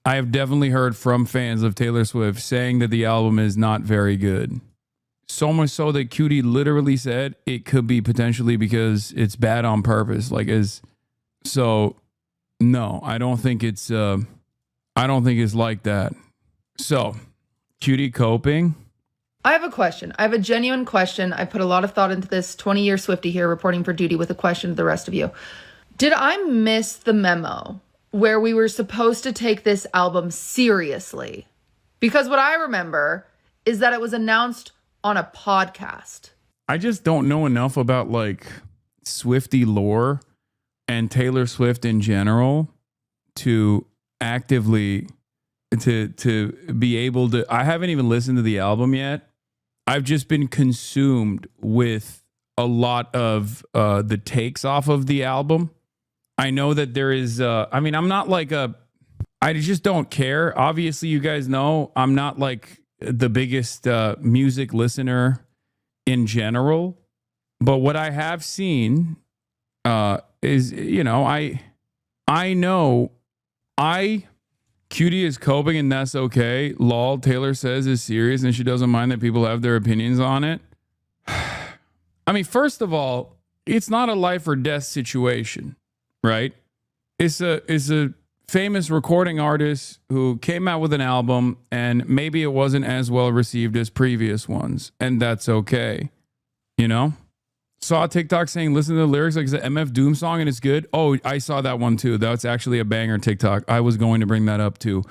I have definitely heard from fans of Taylor Swift saying that the album is not very good. So much so that Cutie literally said it could be potentially because it's bad on purpose. So no, I don't think it's like that. So, Cutie coping. I have a question. I have a genuine question. I put a lot of thought into this. 20-year Swiftie here reporting for duty with a question to the rest of you. Did I miss the memo where we were supposed to take this album seriously? Because what I remember is that it was announced on a podcast. I just don't know enough about like Swiftie lore and Taylor Swift in general to actively to be able to. I haven't even listened to the album yet. I've just been consumed with a lot of the takes off of the album. I know that there is I'm not like I just don't care. Obviously, you guys know I'm not like the biggest music listener in general, but what I have seen is, I know Cutie is coping and that's okay. Lol, Taylor says is serious and she doesn't mind that people have their opinions on it. I mean, first of all, it's not a life or death situation, right? It's a famous recording artist who came out with an album and maybe it wasn't as well received as previous ones, and that's okay. Saw a TikTok saying listen to the lyrics like it's an MF Doom song and it's good. Oh, I saw that one too. That's actually a banger TikTok. I was going to bring that up too.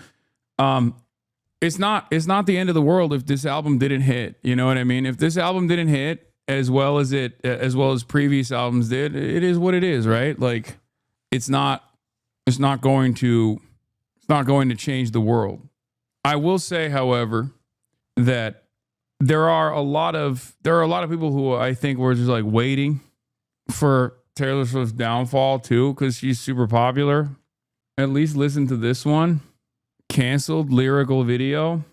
It's not the end of the world if this album didn't hit. You know what I mean? If this album didn't hit as well as previous albums did, it is what it is, right? Like it's not going to change the world. I will say, however, that there are a lot of people who I think were just like waiting for Taylor Swift's downfall too, because she's super popular. At least listen to this one. Canceled lyrical video.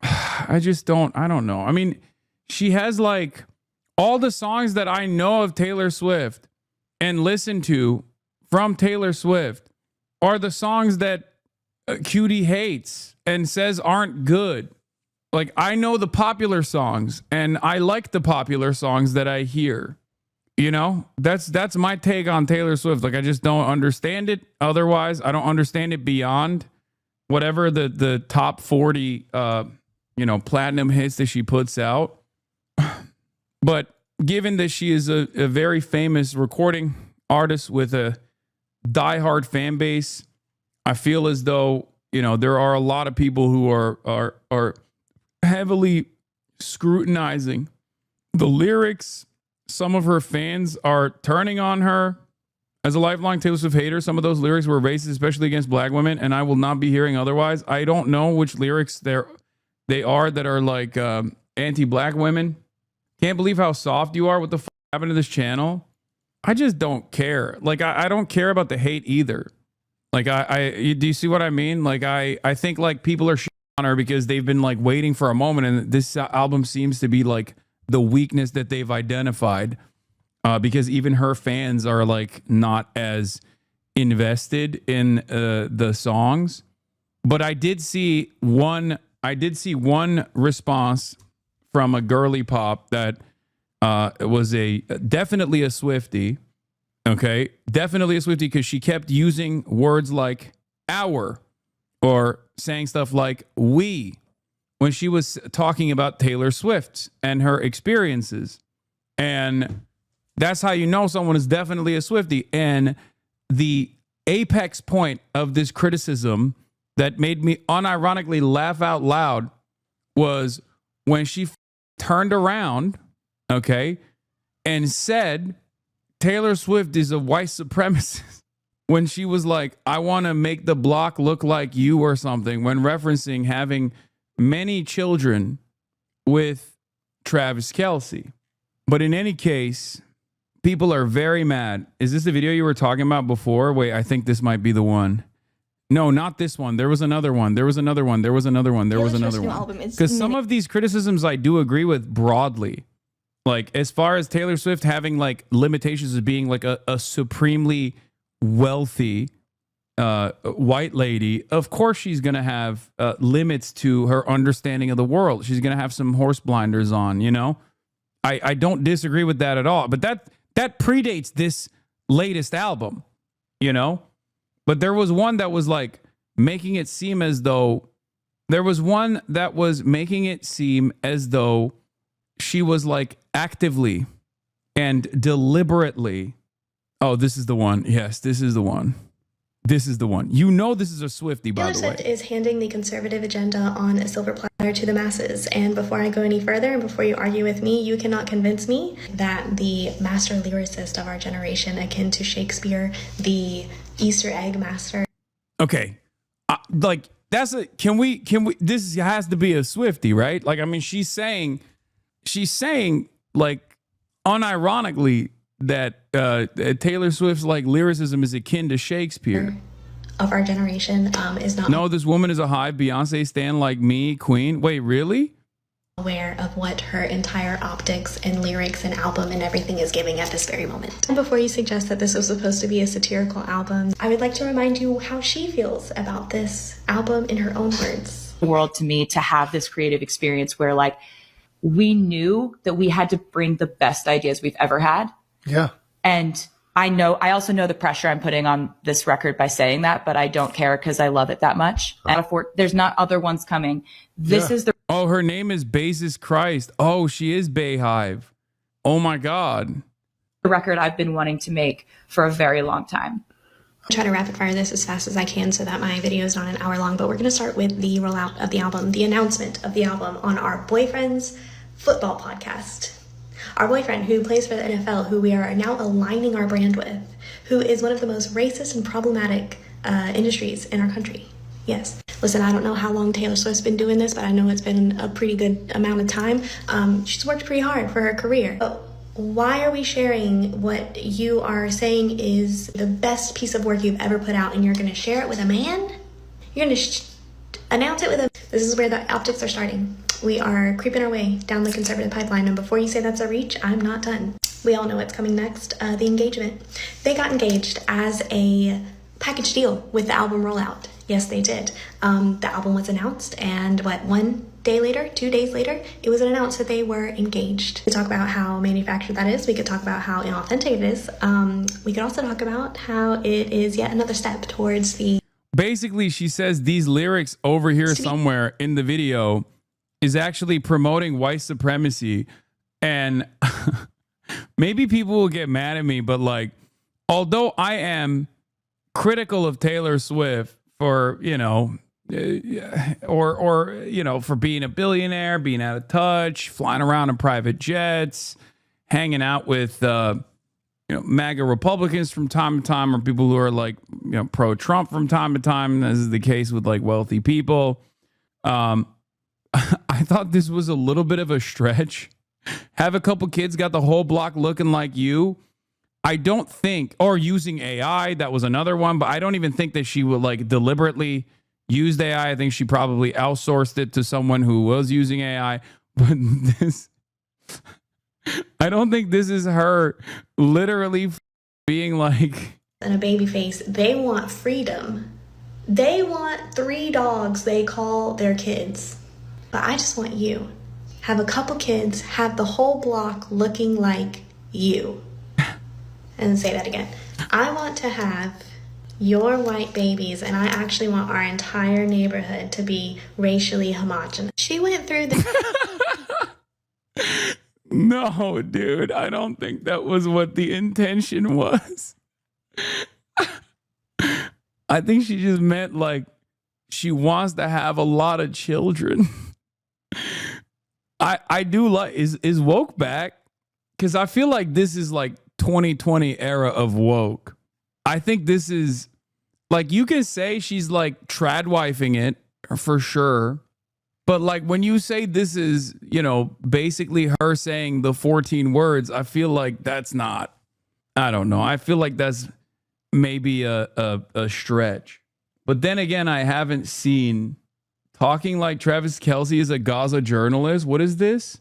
I don't know. I mean, she has like all the songs that I know of Taylor Swift and listen to from Taylor Swift are the songs that Cutie hates and says aren't good. Like, I know the popular songs and I like the popular songs that I hear. That's my take on Taylor Swift. Like, I just don't understand it. Otherwise, I don't understand it beyond whatever the top 40, platinum hits that she puts out. But given that she is a very famous recording artist with a diehard fan base, I feel as though, there are a lot of people who are heavily scrutinizing the lyrics. Some of her fans are turning on her. As a lifelong Taylor Swift hater, some of those lyrics were racist, especially against black women, and I will not be hearing otherwise. I don't know which lyrics they are that are like anti-black women. Can't believe how soft you are. What the fuck happened to this channel? I just don't care. Like, I don't care about the hate either. Like, do you see what I mean? Like, I think like people are on her because they've been like waiting for a moment, and this album seems to be like the weakness that they've identified, because even her fans are like not as invested in the songs. But I did see one response from a girly pop that was definitely a Swiftie. Okay, definitely a Swiftie, because she kept using words like our or saying stuff like we when she was talking about Taylor Swift and her experiences. And that's how you know someone is definitely a Swiftie. And the apex point of this criticism that made me unironically laugh out loud was when she turned around, okay, and said Taylor Swift is a white supremacist. When she was like, I want to make the block look like you or something, when referencing having many children with Travis Kelce. But in any case, people are very mad. Is this the video you were talking about before? Wait, I think this might be the one. No, not this one. There was another one. Because some of these criticisms I do agree with broadly. Like, as far as Taylor Swift having like limitations of being like a supremely wealthy white lady, of course she's going to have limits to her understanding of the world. She's going to have some horse blinders on, you know? I don't disagree with that at all. But that predates this latest album, you know? But there was one that was like making it seem as though she was like actively and deliberately. Oh, this is the one. Yes, this is the one. This is the one. You know this is a Swiftie, by the way. Is handing the conservative agenda on a silver platter to the masses. And before I go any further, and before you argue with me, you cannot convince me that the master lyricist of our generation, akin to Shakespeare, the Easter egg master. Okay. Like, can we, this has to be a Swiftie, right? Like, I mean, she's saying like unironically that Taylor Swift's like lyricism is akin to Shakespeare. Of our generation is not. No, this woman is a hive Beyonce stan like me, queen. Wait, really? Aware of what her entire optics and lyrics and album and everything is giving at this very moment. And before you suggest that this was supposed to be a satirical album, I would like to remind you how she feels about this album in her own words. World to me to have this creative experience where like we knew that we had to bring the best ideas we've ever had. Yeah. And I also know the pressure I'm putting on this record by saying that, but I don't care because I love it that much. And there's not other ones coming. This is the. Oh, her name is Basis Christ. Oh, she is Bayhive. Oh my God. record I've been wanting to make for a very long time. I'll try to rapid fire this as fast as I can so that my video is not an hour long, but we're going to start with the rollout of the album, the announcement of the album on our boyfriend's football podcast. Our boyfriend who plays for the NFL, who we are now aligning our brand with, who is one of the most racist and problematic industries in our country. Yes. Listen, I don't know how long Taylor Swift's been doing this, but I know it's been a pretty good amount of time. She's worked pretty hard for her career. But why are we sharing what you are saying is the best piece of work you've ever put out, and you're going to share it with a man? You're going to announce it with a... This is where the optics are starting. We are creeping our way down the conservative pipeline, and before you say that's a reach, I'm not done. We all know what's coming next, the engagement. They got engaged as a package deal with the album rollout. Yes, they did. The album was announced, and 1 day later, 2 days later, it was announced that they were engaged. We could talk about how manufactured that is. We could talk about how inauthentic it is. We could also talk about how it is yet another step towards the... Basically, she says these lyrics over here somewhere in the video is actually promoting white supremacy. And maybe people will get mad at me, but like, although I am critical of Taylor Swift for, you know, or you know, for being a billionaire, being out of touch, flying around in private jets, hanging out with you know, MAGA Republicans from time to time, or people who are like, you know, pro-Trump from time to time. This is the case with like wealthy people. I thought this was a little bit of a stretch. Have a couple kids, got the whole block looking like you. I don't think, or using AI, that was another one, but I don't even think that she would like deliberately use AI. I think she probably outsourced it to someone who was using AI. But this, I don't think this is her literally being like... And a baby face, they want freedom. They want 3 dogs they call their kids. But I just want you. Have a couple kids, have the whole block looking like you. And say that again. I want to have your white babies, and I actually want our entire neighborhood to be racially homogenous. She went through the... No, dude, I don't think that was what the intention was. I think she just meant like she wants to have a lot of children. I do like, is woke back? Because I feel like this is like 2020 era of woke. I think this is like, you can say she's like tradwifing it for sure. But like when you say this is, you know, basically her saying the 14 words, I feel like that's not, I don't know. I feel like that's maybe a stretch. But then again, I haven't seen talking like Travis Kelce is a Gaza journalist. What is this?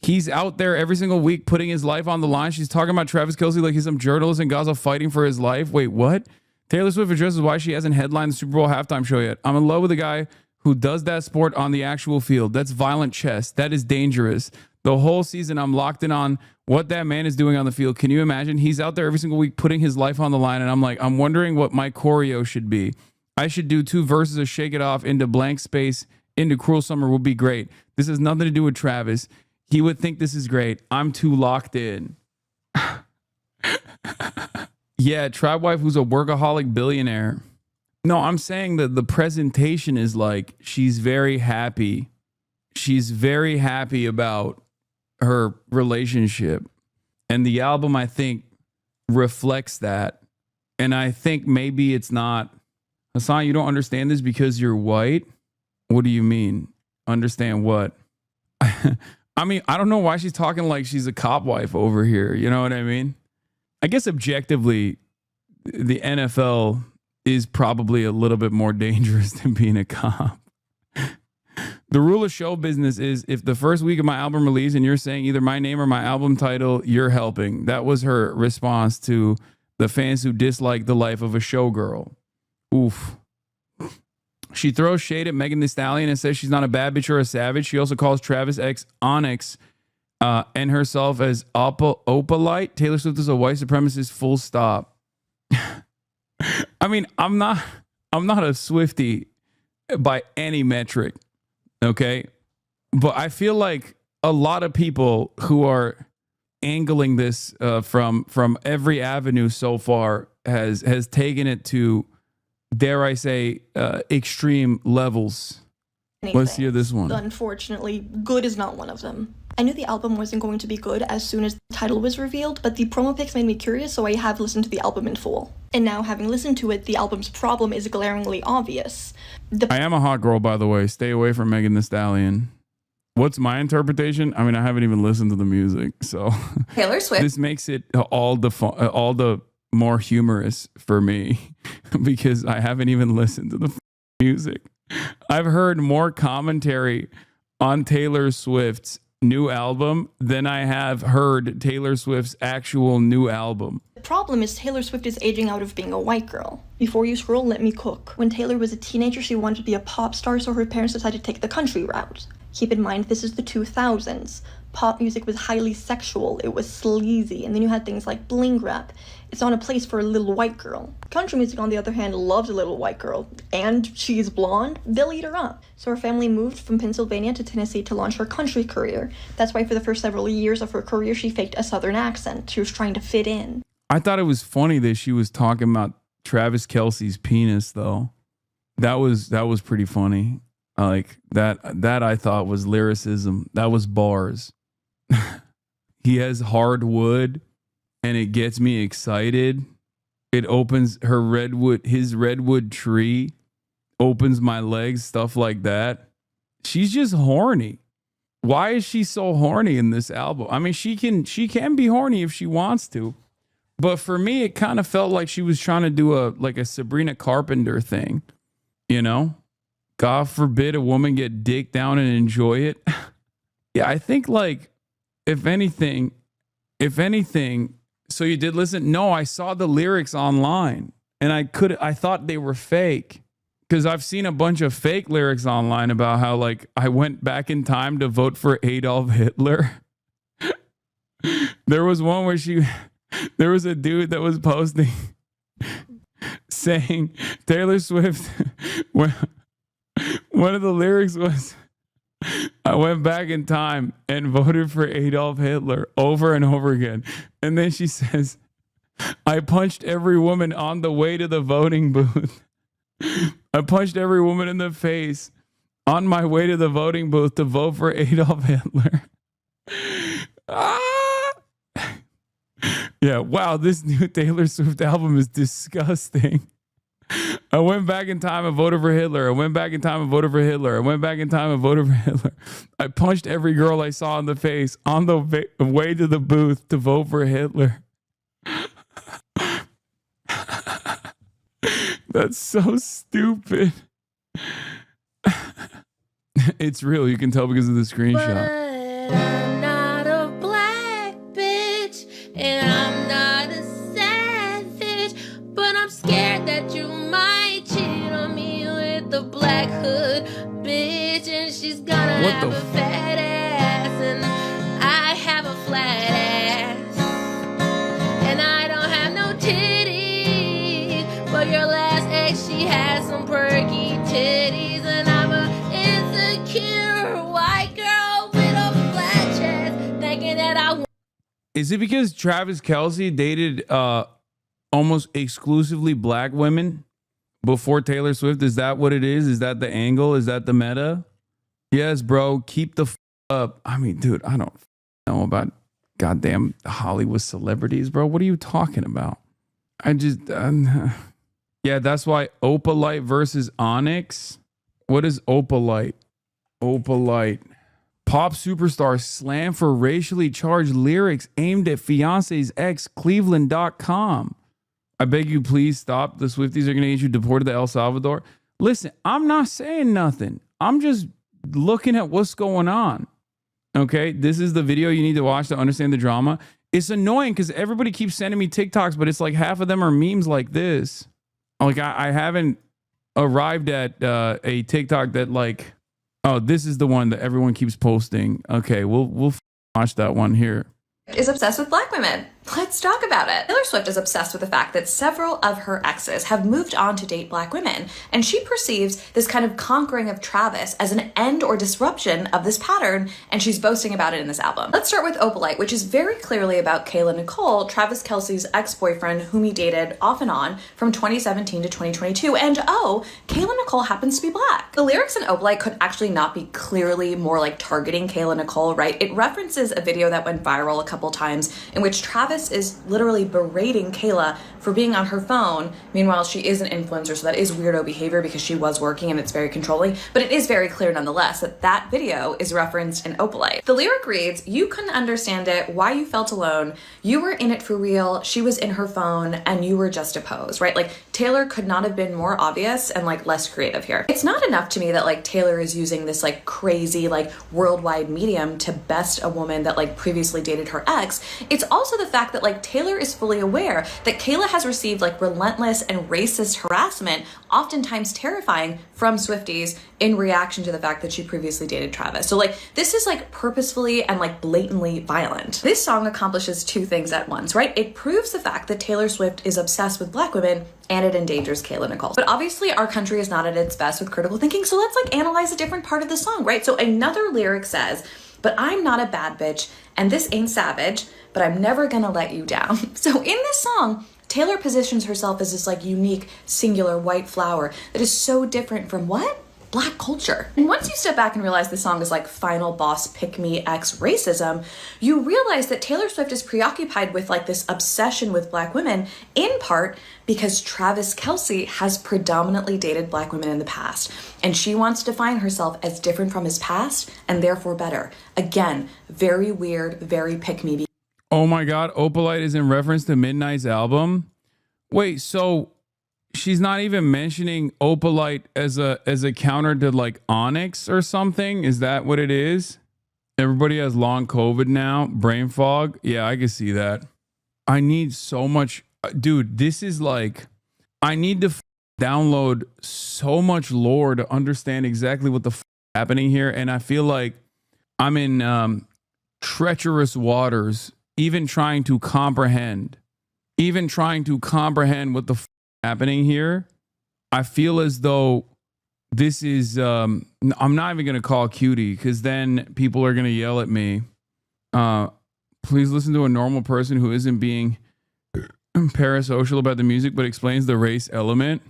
He's out there every single week putting his life on the line. She's talking about Travis Kelce like he's some journalist in Gaza fighting for his life. Wait, what? Taylor Swift addresses why she hasn't headlined the Super Bowl halftime show yet. I'm in love with a guy who does that sport on the actual field. That's violent chess. That is dangerous. The whole season, I'm locked in on what that man is doing on the field. Can you imagine? He's out there every single week putting his life on the line. And I'm wondering what my choreo should be. I should do 2 verses of Shake It Off into Blank Space into Cruel Summer would be great. This has nothing to do with Travis. He would think this is great. I'm too locked in. Yeah, Tribe Wife who's a workaholic billionaire. No, I'm saying that the presentation is like she's very happy. She's very happy about her relationship. And the album, I think, reflects that. And I think maybe it's not. Hasan, you don't understand this because you're white? What do you mean? Understand what? I mean, I don't know why she's talking like she's a cop wife over here. You know what I mean? I guess objectively, the NFL is probably a little bit more dangerous than being a cop. The rule of show business is if the first week of my album release and you're saying either my name or my album title, you're helping. That was her response to the fans who dislike the life of a showgirl. Oof. She throws shade at Megan Thee Stallion and says she's not a bad bitch or a savage. She also calls Travis X Onyx and herself as opalite. Taylor Swift is a white supremacist, full stop. I mean, I'm not a Swiftie by any metric, okay? But I feel like a lot of people who are angling this from every avenue so far has taken it to, dare I say, extreme levels. Let's hear this one. Unfortunately, good is not one of them. I knew the album wasn't going to be good as soon as the title was revealed, but the promo pics made me curious, so I have listened to the album in full. And now, having listened to it, the album's problem is glaringly obvious. I am a hot girl, by the way. Stay away from Megan Thee Stallion. What's my interpretation? I mean, I haven't even listened to the music, so Taylor Swift. This makes it all the more humorous for me because I haven't even listened to the music. I've heard more commentary on Taylor Swift's new album than I have heard Taylor Swift's actual new album. The problem is Taylor Swift is aging out of being a white girl. Before you scroll, let me cook. When Taylor was a teenager, she wanted to be a pop star, so her parents decided to take the country route. Keep in mind, this is the 2000s. Pop music was highly sexual, it was sleazy, and then you had things like bling rap. It's not a place for a little white girl. Country music, on the other hand, loves a little white girl, and she's blonde, they'll eat her up. So her family moved from Pennsylvania to Tennessee to launch her country career. That's why for the first several years of her career, she faked a southern accent. She was trying to fit in. I thought it was funny that she was talking about Travis Kelce's penis, though. That was pretty funny. Like that I thought was lyricism. That was bars. He has hardwood and it gets me excited. It opens his redwood tree, opens my legs, stuff like that. She's just horny. Why is she so horny in this album? I mean, she can be horny if she wants to. But for me, it kind of felt like she was trying to do a Sabrina Carpenter thing, you know? God forbid a woman get dick down and enjoy it. Yeah, I think like, if anything, so you did listen? No, I saw the lyrics online and I thought they were fake because I've seen a bunch of fake lyrics online about how like I went back in time to vote for Adolf Hitler. There was one where there was a dude that was posting saying Taylor Swift, one of the lyrics was, I went back in time and voted for Adolf Hitler over and over again. And then she says, I punched every woman on the way to the voting booth. I punched every woman in the face on my way to the voting booth to vote for Adolf Hitler. Yeah, wow, this new Taylor Swift album is disgusting. I went back in time and voted for Hitler. I went back in time and voted for Hitler. I went back in time and voted for Hitler. I punched every girl I saw in the face on the way to the booth to vote for Hitler. That's so stupid. It's real. You can tell because of the screenshot. But I'm not a black bitch, and I'm not a savage, but I'm scared that bitch, and she's gonna What have the a fat ass, and I have a flat ass, and I don't have no titties, but your last ex, she has some perky titties, and I'm a insecure white girl with a flat chest, thinking that I Is it because Travis Kelce dated almost exclusively black women before Taylor Swift? Is that what it is? Is that the angle? Is that the meta? Yes, bro. Keep the up. I mean, dude, I don't know about goddamn Hollywood celebrities, bro. What are you talking about? I just, yeah, that's why Opalite versus Onyx. What is Opalite? Opalite. Pop superstar slam for racially charged lyrics aimed at fiance's ex, Cleveland.com. I beg you, please stop. The Swifties are going to get you deported to El Salvador. Listen, I'm not saying nothing. I'm just looking at what's going on. Okay, this is the video you need to watch to understand the drama. It's annoying because everybody keeps sending me TikToks, but it's like half of them are memes like this. Like I haven't arrived at a TikTok that like, oh, this is the one that everyone keeps posting. Okay, we'll watch that one here. Is obsessed with black women. Let's talk about it. Taylor Swift is obsessed with the fact that several of her exes have moved on to date black women, and she perceives this kind of conquering of Travis as an end or disruption of this pattern, and she's boasting about it in this album. Let's start with Opalite, which is very clearly about Kayla Nicole, Travis Kelce's ex-boyfriend whom he dated off and on from 2017 to 2022, and oh, Kayla Nicole happens to be black. The lyrics in Opalite could actually not be clearly more like targeting Kayla Nicole, right? It references a video that went viral a couple times in which Travis is literally berating Kayla for being on her phone. Meanwhile, she is an influencer, so that is weirdo behavior because she was working and it's very controlling, but it is very clear nonetheless that that video is referenced in Opalite. The lyric reads, "You couldn't understand it, why you felt alone, you were in it for real, she was in her phone, and you were just a pose," right? Like Taylor could not have been more obvious and like less creative here. It's not enough to me that like Taylor is using this like crazy like worldwide medium to best a woman that like previously dated her ex. It's also the fact that like Taylor is fully aware that Kayla has received like relentless and racist harassment, oftentimes terrifying, from Swifties in reaction to the fact that she previously dated Travis. So like this is like purposefully and like blatantly violent. This song accomplishes two things at once, right? It proves the fact that Taylor Swift is obsessed with black women, and it endangers Kayla Nicole. But obviously our country is not at its best with critical thinking, so let's like analyze a different part of the song, right? So another lyric says, "But I'm not a bad bitch, and this ain't savage, but I'm never gonna let you down." So in this song, Taylor positions herself as this like unique, singular white flower that is so different from what? Black culture. And once you step back and realize the song is like final boss pick me ex racism, you realize that Taylor Swift is preoccupied with like this obsession with black women, in part because Travis Kelce has predominantly dated black women in the past, and she wants to define herself as different from his past and therefore better. Again, very weird, very pick me. Oh my God, Opalite is in reference to Midnight's album. Wait, so she's not even mentioning Opalite as a counter to like Onyx or something? Is that what it is? Everybody has long COVID now, brain fog. Yeah, I can see that. I need so much, dude. This is like, I need to download so much lore to understand exactly what the happening here, and I feel like I'm in treacherous waters, even trying to comprehend what the happening here. I feel as though this is I'm not even gonna call cutie because then people are gonna yell at me. Please listen to a normal person who isn't being parasocial about the music but explains the race element.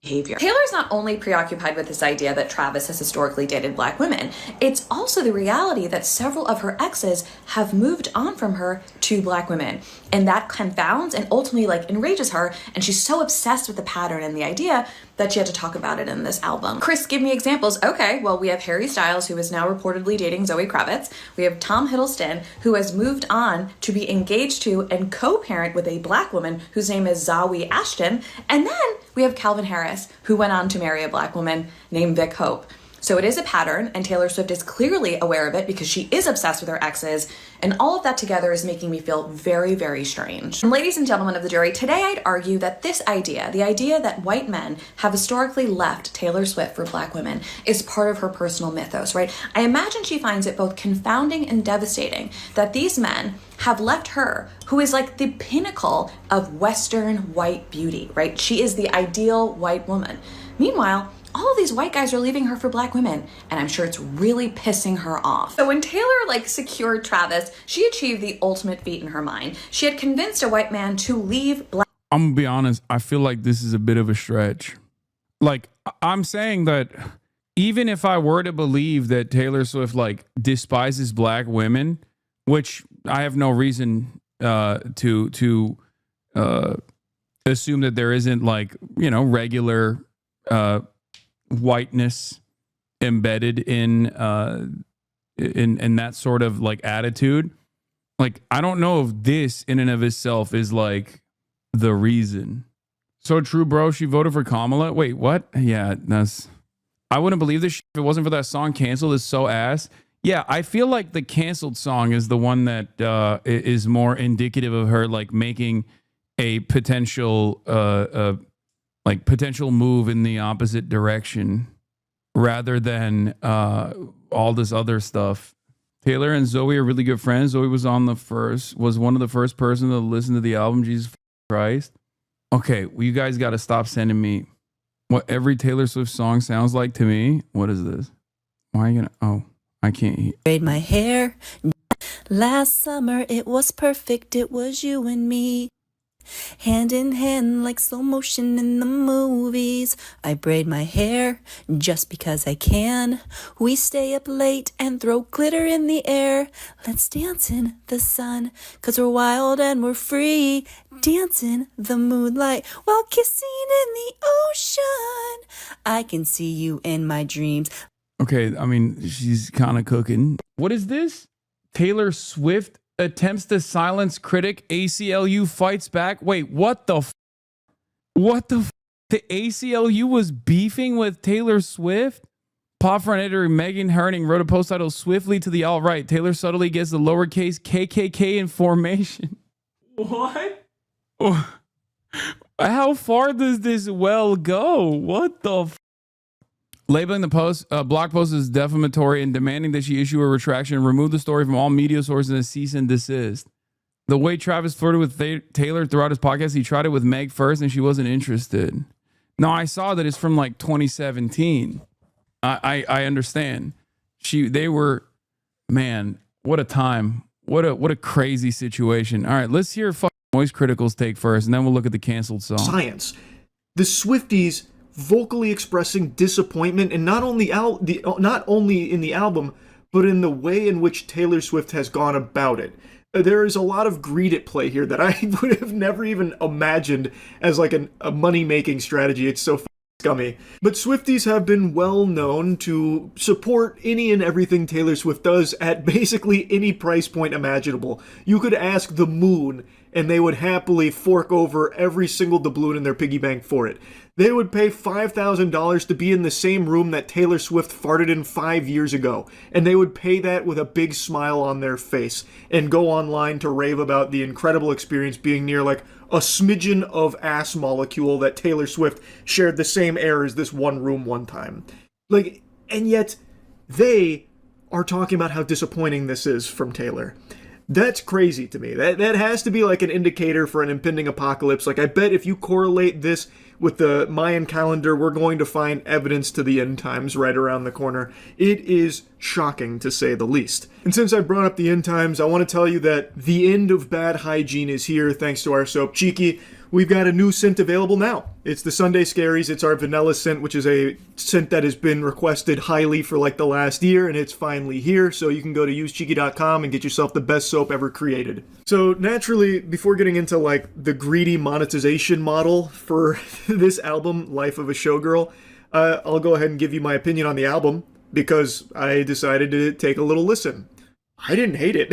Behavior. Taylor's not only preoccupied with this idea that Travis has historically dated black women, it's also the reality that several of her exes have moved on from her to black women. And that confounds and ultimately like enrages her, and she's so obsessed with the pattern and the idea that she had to talk about it in this album. Chris, give me examples. Okay, well, we have Harry Styles, who is now reportedly dating Zoe Kravitz. We have Tom Hiddleston, who has moved on to be engaged to and co-parent with a black woman whose name is Zawe Ashton. And then we have Calvin Harris, who went on to marry a black woman named Vic Hope. So it is a pattern, and Taylor Swift is clearly aware of it because she is obsessed with her exes, and all of that together is making me feel very, very strange. And ladies and gentlemen of the jury, today I'd argue that this idea, the idea that white men have historically left Taylor Swift for black women, is part of her personal mythos, right? I imagine she finds it both confounding and devastating that these men have left her, who is like the pinnacle of Western white beauty, right? She is the ideal white woman. Meanwhile, all of these white guys are leaving her for black women, and I'm sure it's really pissing her off. So when Taylor secured Travis, she achieved the ultimate feat in her mind. She had convinced a white man to leave black. I'm gonna be honest, I feel like this is a bit of a stretch. Like, I'm saying that even if I were to believe that Taylor Swift despises black women, which I have no reason to assume that there isn't regular whiteness embedded in that sort of attitude. I don't know if this in and of itself is the reason. So true, bro. She voted for Kamala. Wait, what? Yeah, I wouldn't believe this shit if it wasn't for that song Canceled is so ass. Yeah, I feel like the Canceled song is the one that is more indicative of her making a potential potential move in the opposite direction rather than all this other stuff. Taylor and Zoe are really good friends. Zoe was one of the first person to listen to the album Jesus Christ. Okay, well, you guys got to stop sending me what every Taylor Swift song sounds like to me. What is this? Why are you gonna? Oh, I can't hear. Braid my hair. Last summer it was perfect. It was you and me. Hand in hand like slow motion in the movies. I braid my hair just because I can. We stay up late and throw glitter in the air. Let's dance in the sun, 'cause we're wild and we're free. Dance in the moonlight while kissing in the ocean. I can see you in my dreams. Okay, I mean, she's kind of cooking. What is this? Taylor Swift attempts to silence critic. ACLU fights back. Wait, what the what the the ACLU was beefing with Taylor Swift? Pop front editor Megan Herning wrote a post titled "Swiftly to the Alt-Right. Taylor subtly gets the lowercase KKK in formation." What? How far does this well go? What the Labeling the blog post as defamatory and demanding that she issue a retraction and remove the story from all media sources and cease and desist. The way Travis flirted with Taylor throughout his podcast, he tried it with Meg first and she wasn't interested. No, I saw that it's from 2017. I understand. They were, man, what a time. What a crazy situation. All right, let's hear Noise Critical's take first, and then we'll look at the canceled song. Science. The Swifties vocally expressing disappointment, and not only in the album, but in the way in which Taylor Swift has gone about it. There is a lot of greed at play here that I would have never even imagined as a money-making strategy. It's so scummy. But Swifties have been well known to support any and everything Taylor Swift does at basically any price point imaginable. You could ask the moon, and they would happily fork over every single doubloon in their piggy bank for it. They would pay $5,000 to be in the same room that Taylor Swift farted in 5 years ago, and they would pay that with a big smile on their face, and go online to rave about the incredible experience being near a smidgen of ass molecule that Taylor Swift shared the same air as this one room one time. And yet, they are talking about how disappointing this is from Taylor. That's crazy to me. That has to be an indicator for an impending apocalypse. I bet if you correlate this with the Mayan calendar, we're going to find evidence to the end times right around the corner. It is shocking, to say the least. And since I brought up the end times, I want to tell you that the end of bad hygiene is here, thanks to our soap Cheeky. We've got a new scent available now. It's the Sunday Scaries. It's our vanilla scent, which is a scent that has been requested highly for the last year, and it's finally here. So you can go to usecheeky.com and get yourself the best soap ever created. So naturally, before getting into the greedy monetization model for this album, Life of a Showgirl, I'll go ahead and give you my opinion on the album because I decided to take a little listen. I didn't hate it.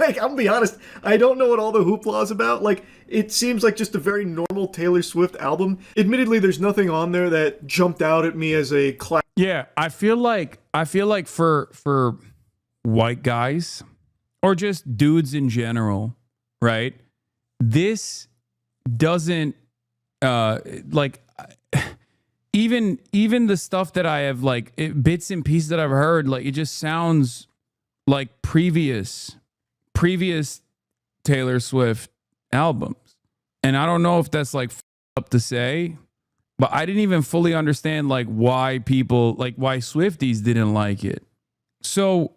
Like, I'm gonna be honest, I don't know what all the hoopla is about. Like, it seems like just a very normal Taylor Swift album. Admittedly, there's nothing on there that jumped out at me as a class. Yeah, I feel like for white guys or just dudes in general, right? This doesn't like even the stuff that I have bits and pieces that I've heard, like it just sounds like previous Taylor Swift albums. And I don't know if that's like up to say, but I didn't even fully understand like why Swifties didn't like it. So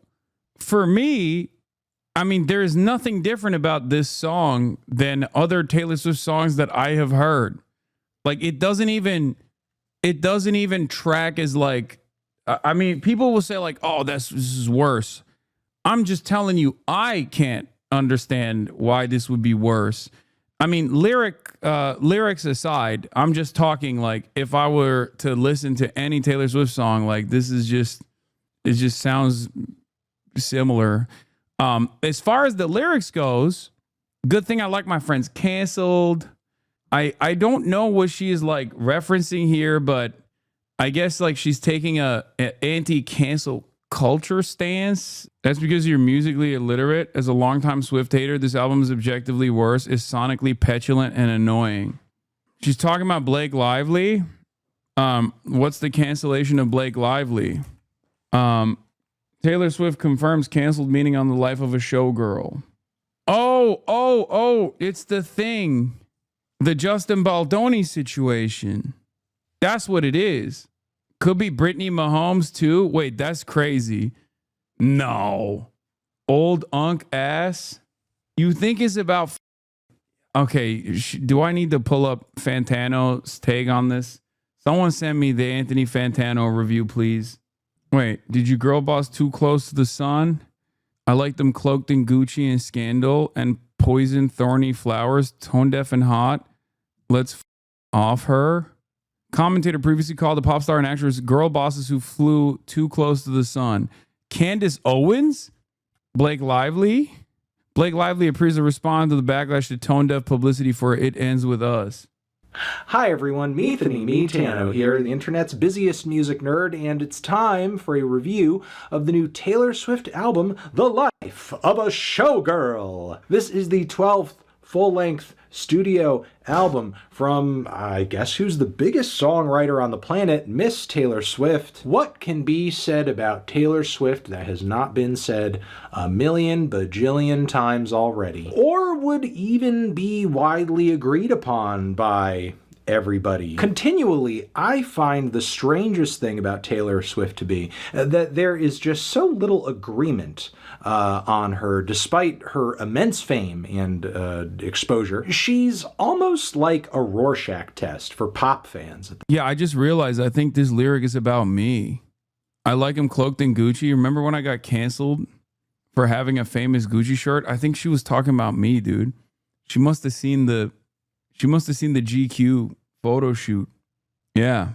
for me, I mean, there is nothing different about this song than other Taylor Swift songs that I have heard. Like it doesn't even track as like, I mean, people will say like, oh, this is worse. I'm just telling you, I can't understand why this would be worse. I mean, lyrics aside, I'm just talking like if I were to listen to any Taylor Swift song, like this is just, it just sounds similar. As far as the lyrics goes, good thing I like my friends canceled. I don't know what she is like referencing here, but I guess like she's taking a anti-cancel culture stance. That's because you're musically illiterate. As a longtime Swift hater, this album is objectively worse, is sonically petulant and annoying. She's talking about Blake Lively. What's the cancellation of Blake Lively? Taylor Swift confirms canceled meaning on the life of a showgirl. Oh, it's the thing. The Justin Baldoni situation. That's what it is. Could be Brittany Mahomes too. Wait, that's crazy. No. Old unk ass. You think it's about... Okay, do I need to pull up Fantano's take on this? Someone send me the Anthony Fantano review, please. Wait, did you girl boss Too Close to the Sun? I like them cloaked in Gucci and Scandal and Poison Thorny Flowers, Tone Deaf and Hot. Let's off her. Commentator previously called the pop star and actress girl bosses who flew too close to the sun. Candace Owens? Blake Lively? Blake Lively appears to respond to the backlash to tone deaf publicity for It Ends With Us. Hi everyone, me Tano here, the internet's busiest music nerd, and it's time for a review of the new Taylor Swift album, The Life of a Showgirl. This is the 12th full-length studio album from, I guess, who's the biggest songwriter on the planet, Miss Taylor Swift. What can be said about Taylor Swift that has not been said a million bajillion times already? Or would even be widely agreed upon by everybody? Continually, I find the strangest thing about Taylor Swift to be that there is just so little agreement on her, despite her immense fame and exposure. She's almost like a Rorschach test for pop fans. Yeah, I just realized I think this lyric is about me. I like him cloaked in Gucci. Remember when I got canceled for having a famous Gucci shirt? I think she was talking about me, dude. She must have seen the GQ photo shoot. Yeah,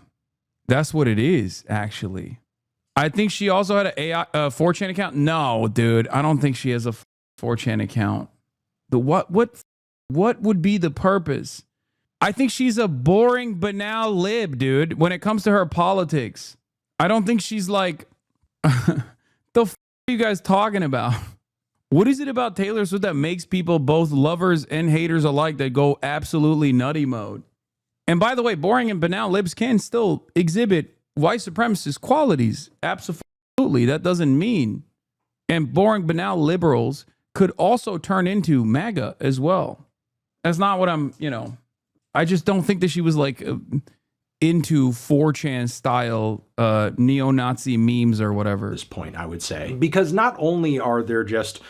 that's what it is, actually. I think she also had a 4chan account. No, dude, I don't think she has a 4chan account. What would be the purpose? I think she's a boring, banal lib, dude, when it comes to her politics. I don't think she's like, the f are you guys talking about? What is it about Taylor Swift that makes people, both lovers and haters alike, that go absolutely nutty mode? And by the way, boring and banal libs can still exhibit white supremacist qualities. Absolutely. That doesn't mean. And boring, banal liberals could also turn into MAGA as well. That's not what I just don't think that she was like into 4chan style neo-Nazi memes or whatever. At this point, I would say. Because not only are there just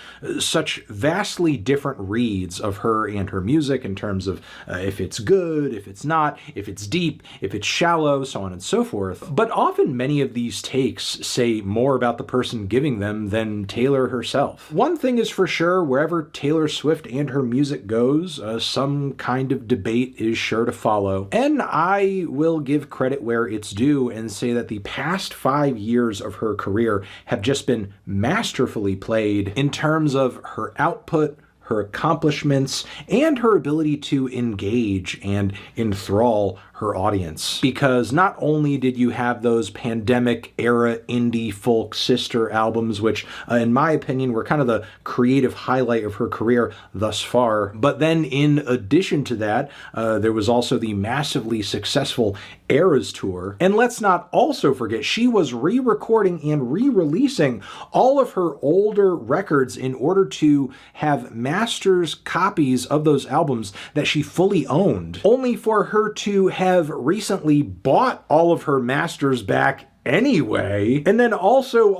such vastly different reads of her and her music in terms of if it's good, if it's not, if it's deep, if it's shallow, so on and so forth, but often many of these takes say more about the person giving them than Taylor herself. One thing is for sure, wherever Taylor Swift and her music goes, some kind of debate is sure to follow. And I will give credit where it's due and say that the past 5 years of her career have just been masterfully played in terms of her output, her accomplishments, and her ability to engage and enthrall her audience. Because not only did you have those pandemic-era indie folk sister albums, which, in my opinion, were kind of the creative highlight of her career thus far, but then in addition to that, there was also the massively successful Eras Tour. And let's not also forget, she was re-recording and re-releasing all of her older records in order to have master's copies of those albums that she fully owned, only for her to have recently bought all of her masters back anyway. And then also,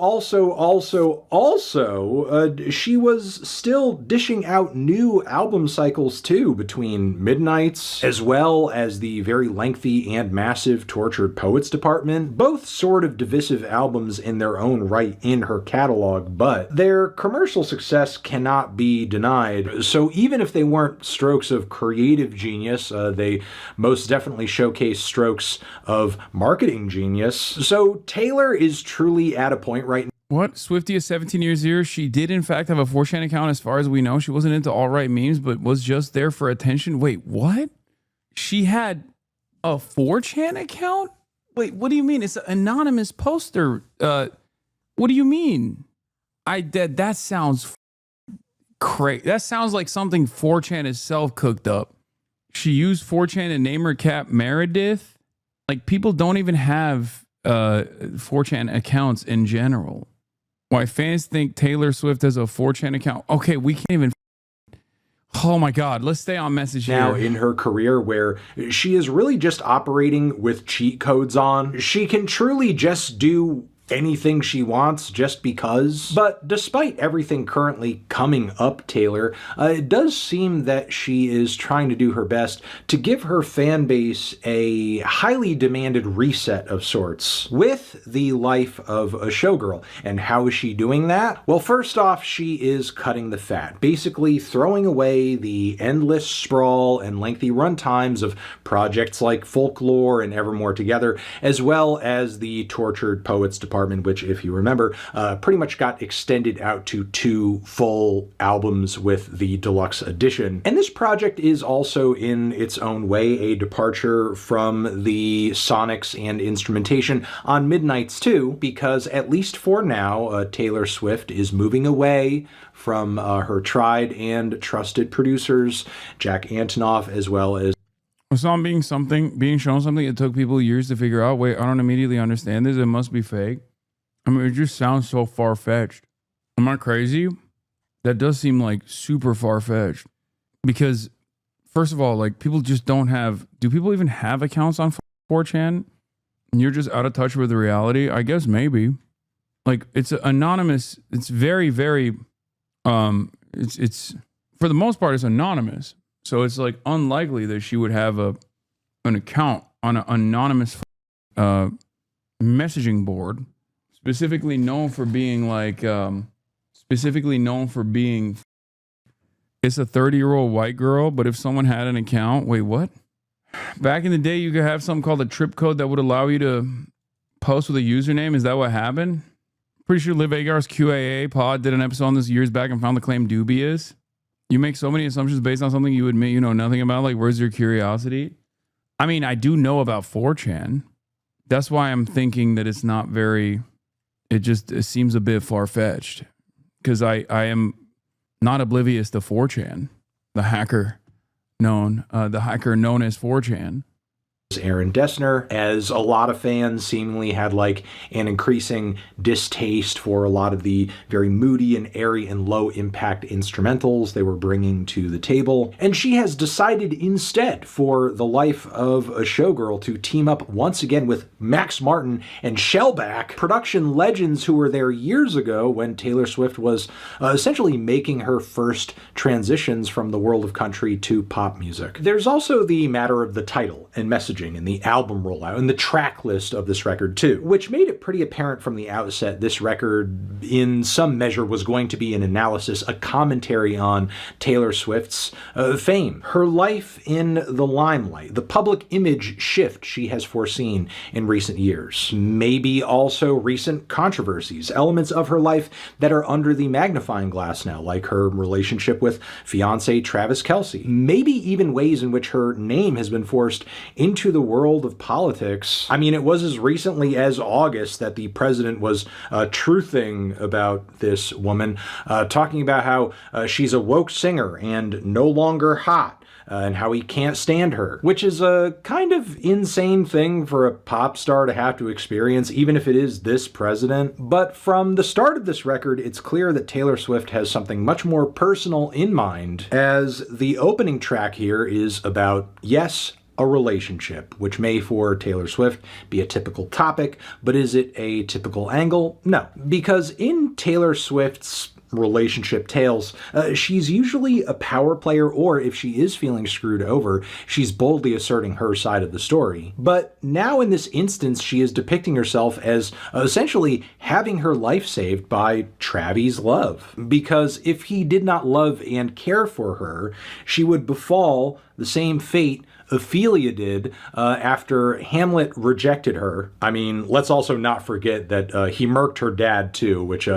she was still dishing out new album cycles too, between Midnights, as well as the very lengthy and massive Tortured Poets Department, both sort of divisive albums in their own right in her catalog, but their commercial success cannot be denied. So even if they weren't strokes of creative genius, they most definitely showcase strokes of marketing genius. So Taylor is truly at a point right now. What? Swiftie is 17 years here. She did, in fact, have a 4chan account as far as we know. She wasn't into alt-right memes, but was just there for attention. Wait, what? She had a 4chan account? Wait, what do you mean? It's an anonymous poster. What do you mean? That sounds crazy. That sounds like something 4chan itself cooked up. She used 4chan to name her cat Meredith. Like, people don't even have 4chan accounts in general. Why fans think Taylor Swift has a 4chan account? Okay, we can't even. Oh my God, let's stay on message here. Now in her career where she is really just operating with cheat codes on. She can truly just do anything she wants just because. But despite everything currently coming up Taylor, it does seem that she is trying to do her best to give her fan base a highly demanded reset of sorts with the life of a showgirl. And how is she doing that? Well, first off, she is cutting the fat, basically throwing away the endless sprawl and lengthy run times of projects like Folklore and Evermore Together, as well as the Tortured Poets Department, which, if you remember, pretty much got extended out to 2 full albums with the deluxe edition. And this project is also, in its own way, a departure from the sonics and instrumentation on Midnights too, because at least for now, Taylor Swift is moving away from her tried and trusted producers, Jack Antonoff, as well as A song being shown something, it took people years to figure out. Wait, I don't immediately understand this. It must be fake. I mean, it just sounds so far-fetched. Am I crazy? That does seem like super far-fetched. Because, first of all, like, people just don't have... Do people even have accounts on 4chan? And you're just out of touch with the reality? I guess maybe. Like, it's anonymous. It's very, very... It's for the most part, it's anonymous. So it's, like, unlikely that she would have an account on an anonymous messaging board. Specifically known for being like, it's a 30-year-old white girl, but if someone had an account, wait, what? Back in the day, you could have something called a trip code that would allow you to post with a username. Is that what happened? Pretty sure Liv Agar's QAA pod did an episode on this years back and found the claim dubious. You make so many assumptions based on something you admit you know nothing about. Like, where's your curiosity? I mean, I do know about 4chan. That's why I'm thinking that it's not very... It seems a bit far-fetched because I am not oblivious to 4chan, the hacker known as 4chan. Aaron Dessner, as a lot of fans seemingly had like an increasing distaste for a lot of the very moody and airy and low impact instrumentals they were bringing to the table. And she has decided instead for the life of a showgirl to team up once again with Max Martin and Shellback, production legends who were there years ago when Taylor Swift was essentially making her first transitions from the world of country to pop music. There's also the matter of the title and message messaging and the album rollout and the track list of this record too, which made it pretty apparent from the outset this record in some measure was going to be an analysis, a commentary on Taylor Swift's fame, her life in the limelight, the public image shift she has foreseen in recent years, maybe also recent controversies, elements of her life that are under the magnifying glass now, like her relationship with fiancé Travis Kelce, maybe even ways in which her name has been forced into the world of politics. I mean, it was as recently as August that the president was truthing about this woman, talking about how she's a woke singer and no longer hot. And how he can't stand her, which is a kind of insane thing for a pop star to have to experience, even if it is this president. But from the start of this record, it's clear that Taylor Swift has something much more personal in mind, as the opening track here is about, yes, a relationship, which may for Taylor Swift be a typical topic, but is it a typical angle? No, because in Taylor Swift's relationship tales, she's usually a power player, or if she is feeling screwed over, she's boldly asserting her side of the story. But now in this instance, she is depicting herself as essentially having her life saved by Travis' love. Because if he did not love and care for her, she would befall the same fate Ophelia did after Hamlet rejected her. I mean, let's also not forget that he murked her dad too, which,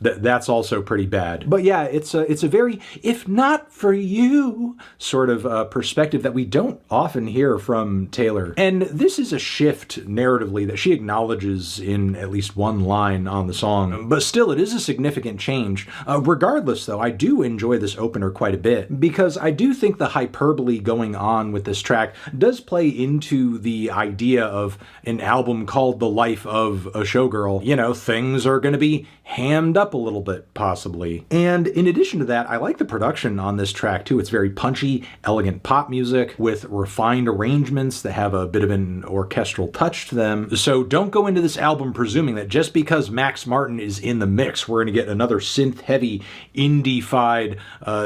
that's also pretty bad. But yeah, it's a very, if not for you, sort of perspective that we don't often hear from Taylor. And this is a shift narratively that she acknowledges in at least one line on the song. But still, it is a significant change. Regardless, though, I do enjoy this opener quite a bit, because I do think the hyperbole going on with this track does play into the idea of an album called The Life of a Showgirl. You know, things are going to be hammed up a little bit, possibly. And in addition to that, I like the production on this track too. It's very punchy, elegant pop music with refined arrangements that have a bit of an orchestral touch to them. So don't go into this album presuming that just because Max Martin is in the mix, we're going to get another synth-heavy, indie-fied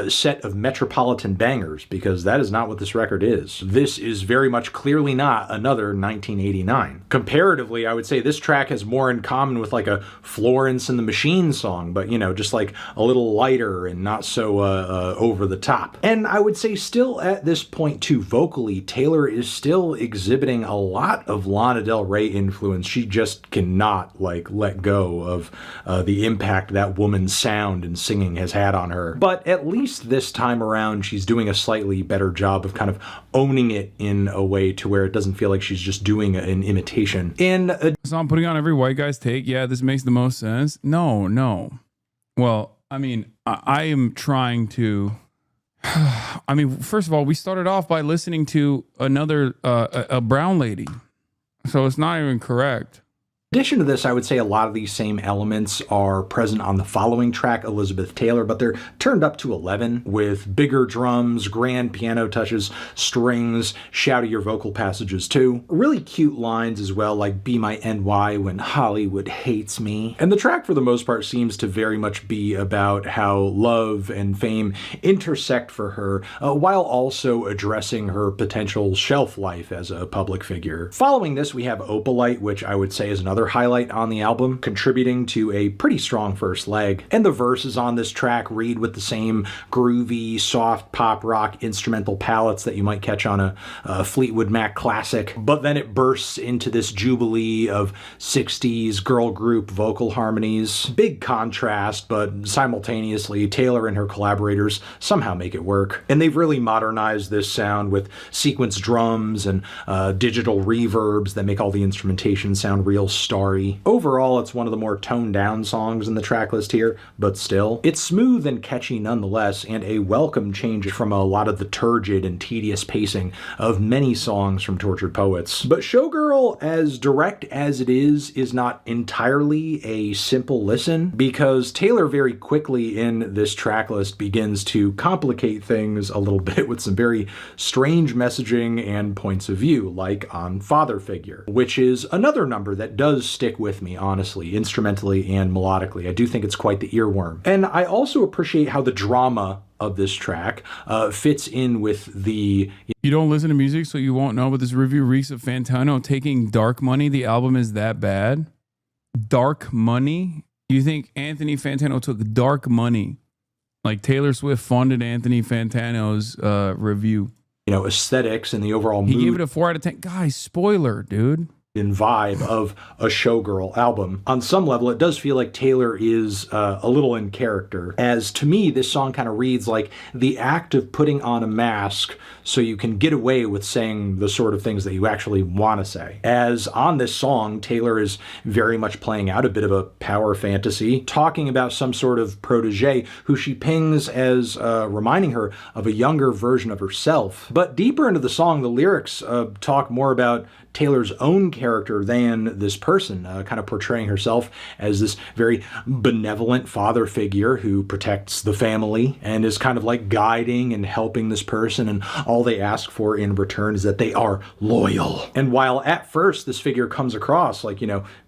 set of metropolitan bangers, because that is not what this record is. This is very much clearly not another 1989. Comparatively, I would say this track has more in common with like a Florence and the Machine song, but just like a little lighter and not so over the top. And I would say still at this point too, vocally, Taylor is still exhibiting a lot of Lana Del Rey influence. She just cannot let go of the impact that woman's sound and singing has had on her. But at least this time around, she's doing a slightly better job of kind of owning it in a way to where it doesn't feel like she's just doing an imitation. So I'm putting on every white guy's take. Yeah, this makes the most sense. No. Well, I mean, I am trying to. I mean, first of all, we started off by listening to another a brown lady, so it's not even correct. In addition to this, I would say a lot of these same elements are present on the following track, Elizabeth Taylor, but they're turned up to 11 with bigger drums, grand piano touches, strings, shoutier vocal passages too. Really cute lines as well, like "Be my NY when Hollywood hates me." And the track for the most part seems to very much be about how love and fame intersect for her, while also addressing her potential shelf life as a public figure. Following this, we have Opalite, which I would say is another highlight on the album, contributing to a pretty strong first leg. And the verses on this track read with the same groovy, soft pop rock instrumental palettes that you might catch on a Fleetwood Mac classic. But then it bursts into this jubilee of 60s girl group vocal harmonies. Big contrast, but simultaneously, Taylor and her collaborators somehow make it work. And they've really modernized this sound with sequenced drums and digital reverbs that make all the instrumentation sound real starry. Overall, it's one of the more toned down songs in the track list here, but still, it's smooth and catchy nonetheless, and a welcome change from a lot of the turgid and tedious pacing of many songs from Tortured Poets. But Showgirl, as direct as it is not entirely a simple listen, because Taylor very quickly in this track list begins to complicate things a little bit with some very strange messaging and points of view, like on Father Figure, which is another number that does stick with me, honestly, instrumentally and melodically. I do think it's quite the earworm. And I also appreciate how the drama of this track fits in with the... You don't listen to music, so you won't know, but this review reeks of Fantano taking Dark Money. The album is that bad? Dark Money? You think Anthony Fantano took Dark Money? Like Taylor Swift funded Anthony Fantano's review. Aesthetics and the overall mood. He gave it a 4 out of 10. Guys, spoiler, dude. And vibe of a showgirl album. On some level, it does feel like Taylor is a little in character, as to me this song kind of reads like the act of putting on a mask so you can get away with saying the sort of things that you actually want to say. As on this song, Taylor is very much playing out a bit of a power fantasy, talking about some sort of protege who she pings as reminding her of a younger version of herself. But deeper into the song, the lyrics talk more about Taylor's own character than this person, kind of portraying herself as this very benevolent father figure who protects the family and is kind of like guiding and helping this person, and all they ask for in return is that they are loyal. And while at first this figure comes across like,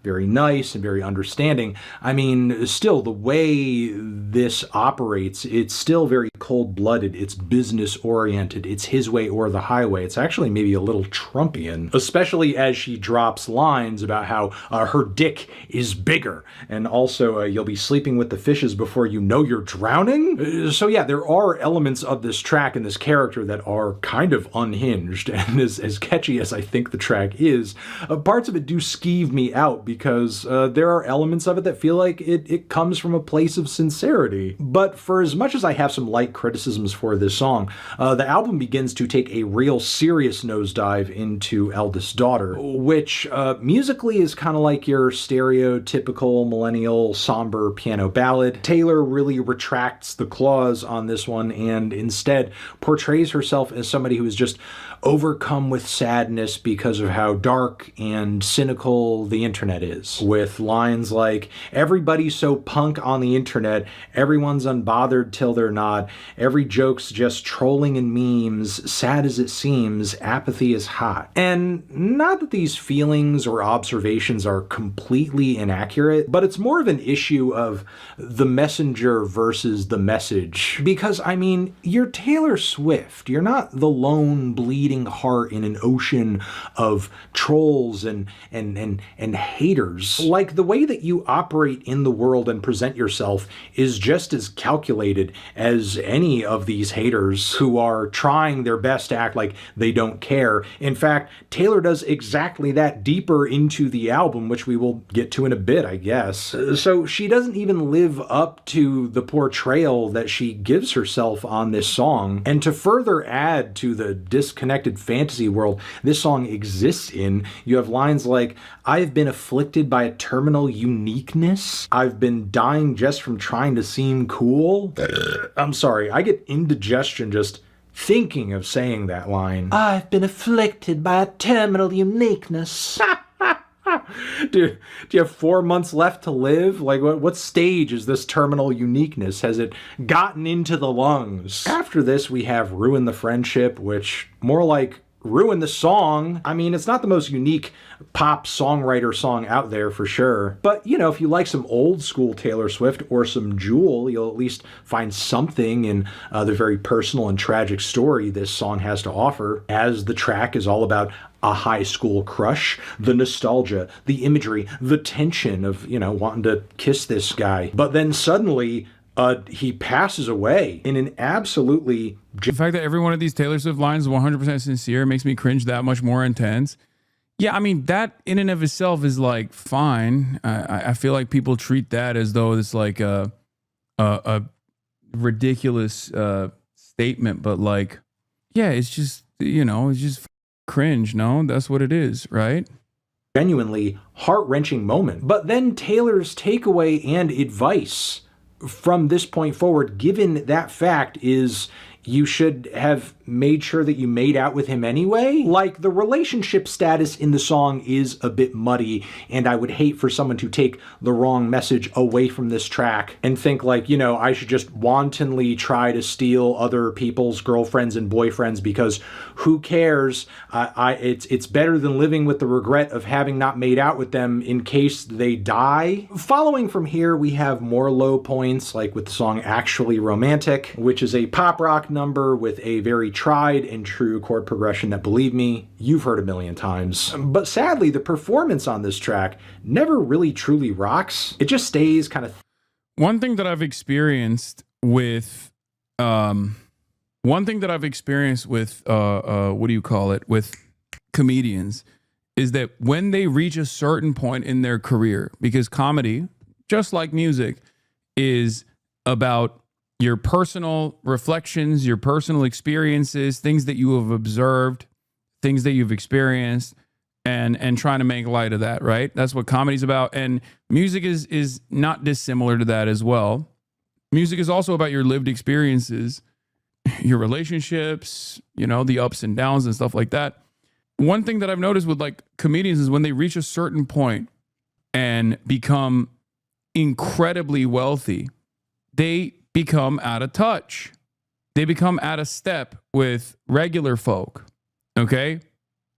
very nice and very understanding, I mean, still the way this operates, it's still very cold-blooded, it's business-oriented, it's his way or the highway. It's actually maybe a little Trumpian, especially as she drops lines about how her dick is bigger, and also you'll be sleeping with the fishes before you know you're drowning. So yeah, there are elements of this track and this character that are kind of unhinged, and as catchy as I think the track is, parts of it do skeeve me out because there are elements of it that feel like it comes from a place of sincerity. But for as much as I have some light criticisms for this song, the album begins to take a real serious nosedive into Eldest Daughter, which musically is kind of like your stereotypical millennial somber piano ballad. Taylor really retracts the claws on this one and instead portrays herself as somebody who is just overcome with sadness because of how dark and cynical the internet is, with lines like, everybody's so punk on the internet, everyone's unbothered till they're not, every joke's just trolling and memes, sad as it seems, apathy is hot. And not that these feelings or observations are completely inaccurate, but it's more of an issue of the messenger versus the message. Because, I mean, you're Taylor Swift. You're not the lone bleeding heart in an ocean of trolls and haters. Like, the way that you operate in the world and present yourself is just as calculated as any of these haters who are trying their best to act like they don't care. In fact, Taylor does exactly that deeper into the album, which we will get to in a bit, I guess. So she doesn't even live up to the portrayal that she gives herself on this song. And to further add to the disconnected fantasy world this song exists in, you have lines like, I've been afflicted by a terminal uniqueness. I've been dying just from trying to seem cool. I'm sorry, I get indigestion just thinking of saying that line. I've been afflicted by a terminal uniqueness. Do you have 4 months left to live? Like, what stage is this terminal uniqueness? Has it gotten into the lungs? After this, we have Ruin the Friendship, which more like Ruin the Song. I mean, it's not the most unique pop songwriter song out there for sure. But, if you like some old school Taylor Swift or some Jewel, you'll at least find something in the very personal and tragic story this song has to offer, as the track is all about a high school crush, the nostalgia, the imagery, the tension of, wanting to kiss this guy. But then suddenly, he passes away in an absolutely... The fact that every one of these Taylor Swift lines is 100% sincere makes me cringe that much more intense. Yeah, I mean, that in and of itself is like fine. I feel like people treat that as though it's like a ridiculous statement, but like, yeah, it's just, it's just cringe. No, that's what it is, right? Genuinely heart-wrenching moment. But then Taylor's takeaway and advice from this point forward, given that fact, is you should have made sure that you made out with him anyway? Like, the relationship status in the song is a bit muddy, and I would hate for someone to take the wrong message away from this track and think like, you know, I should just wantonly try to steal other people's girlfriends and boyfriends because who cares? It's better than living with the regret of having not made out with them in case they die. Following from here, we have more low points, like with the song Actually Romantic, which is a pop rock number with a very tried and true chord progression that, believe me, you've heard a million times. But sadly, the performance on this track never really truly rocks. It just stays kind of... One thing that I've experienced with, what do you call it, with comedians is that when they reach a certain point in their career, because comedy, just like music, is about your personal reflections, your personal experiences, things that you have observed, things that you've experienced, and trying to make light of that, right? That's what comedy's about. And music is not dissimilar to that as well. Music is also about your lived experiences, your relationships, you know, the ups and downs and stuff like that. One thing that I've noticed with like comedians is when they reach a certain point and become incredibly wealthy, they become out of touch. They become out of step with regular folk. Okay.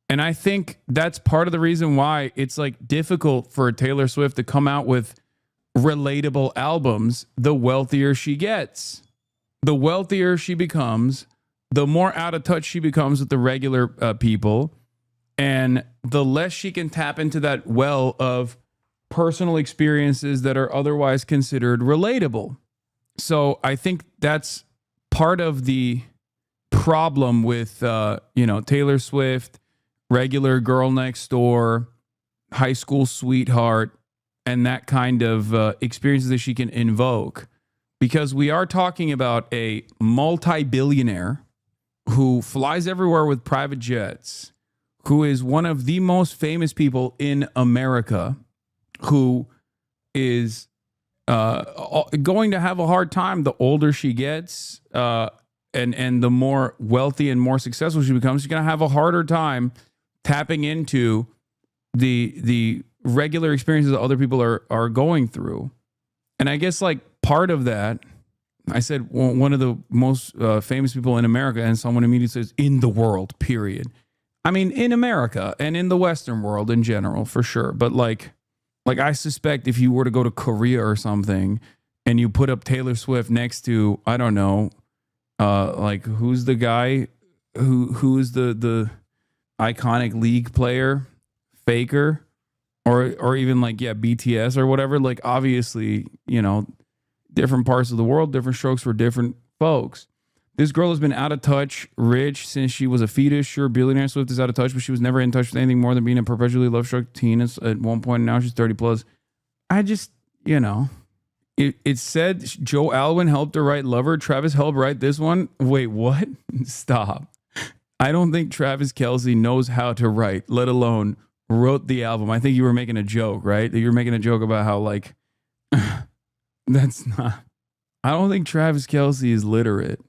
And I think that's part of the reason why it's like difficult for Taylor Swift to come out with relatable albums the wealthier she gets. The wealthier she becomes, the more out of touch she becomes with the regular people, and the less she can tap into that well of personal experiences that are otherwise considered relatable. So I think that's part of the problem with, Taylor Swift, regular girl next door, high school sweetheart, and that kind of experiences that she can invoke. Because we are talking about a multi-billionaire who flies everywhere with private jets, who is one of the most famous people in America, who is going to have a hard time the older she gets, and the more wealthy and more successful she becomes. She's going to have a harder time tapping into the regular experiences that other people are going through. And I guess like part of that, I said one of the most famous people in America, and someone immediately says in the world, period. I mean, in America and in the Western world in general, for sure. But like I suspect if you were to go to Korea or something and you put up Taylor Swift next to, I don't know, like who's the guy who's the iconic League player, Faker, or even like, yeah, BTS or whatever, like obviously, you know, different parts of the world, different strokes for different folks. This girl has been out of touch, rich since she was a fetus. Sure, billionaire Swift is out of touch, but she was never in touch with anything more than being a perpetually love-struck teen at one point. And now she's 30 plus. I just, you know, it said Joe Alwyn helped her write Lover. Travis helped write this one. Wait, what? Stop. I don't think Travis Kelce knows how to write, let alone wrote the album. I think you were making a joke, right? You were making a joke about how like, that's not, I don't think Travis Kelce is literate.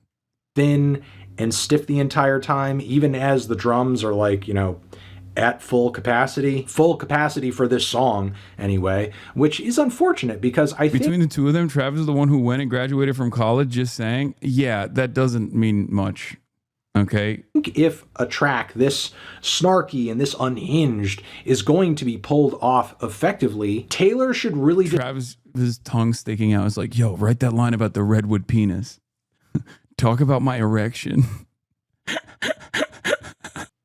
Thin and stiff the entire time, even as the drums are like, you know, at full capacity for this song anyway, which is unfortunate because I think between the two of them, Travis is the one who went and graduated from college. Just saying, yeah, that doesn't mean much. Okay. If a track this snarky and this unhinged is going to be pulled off effectively, Taylor should really Travis, his tongue sticking out, is like, yo, write that line about the redwood penis. Talk about my erection.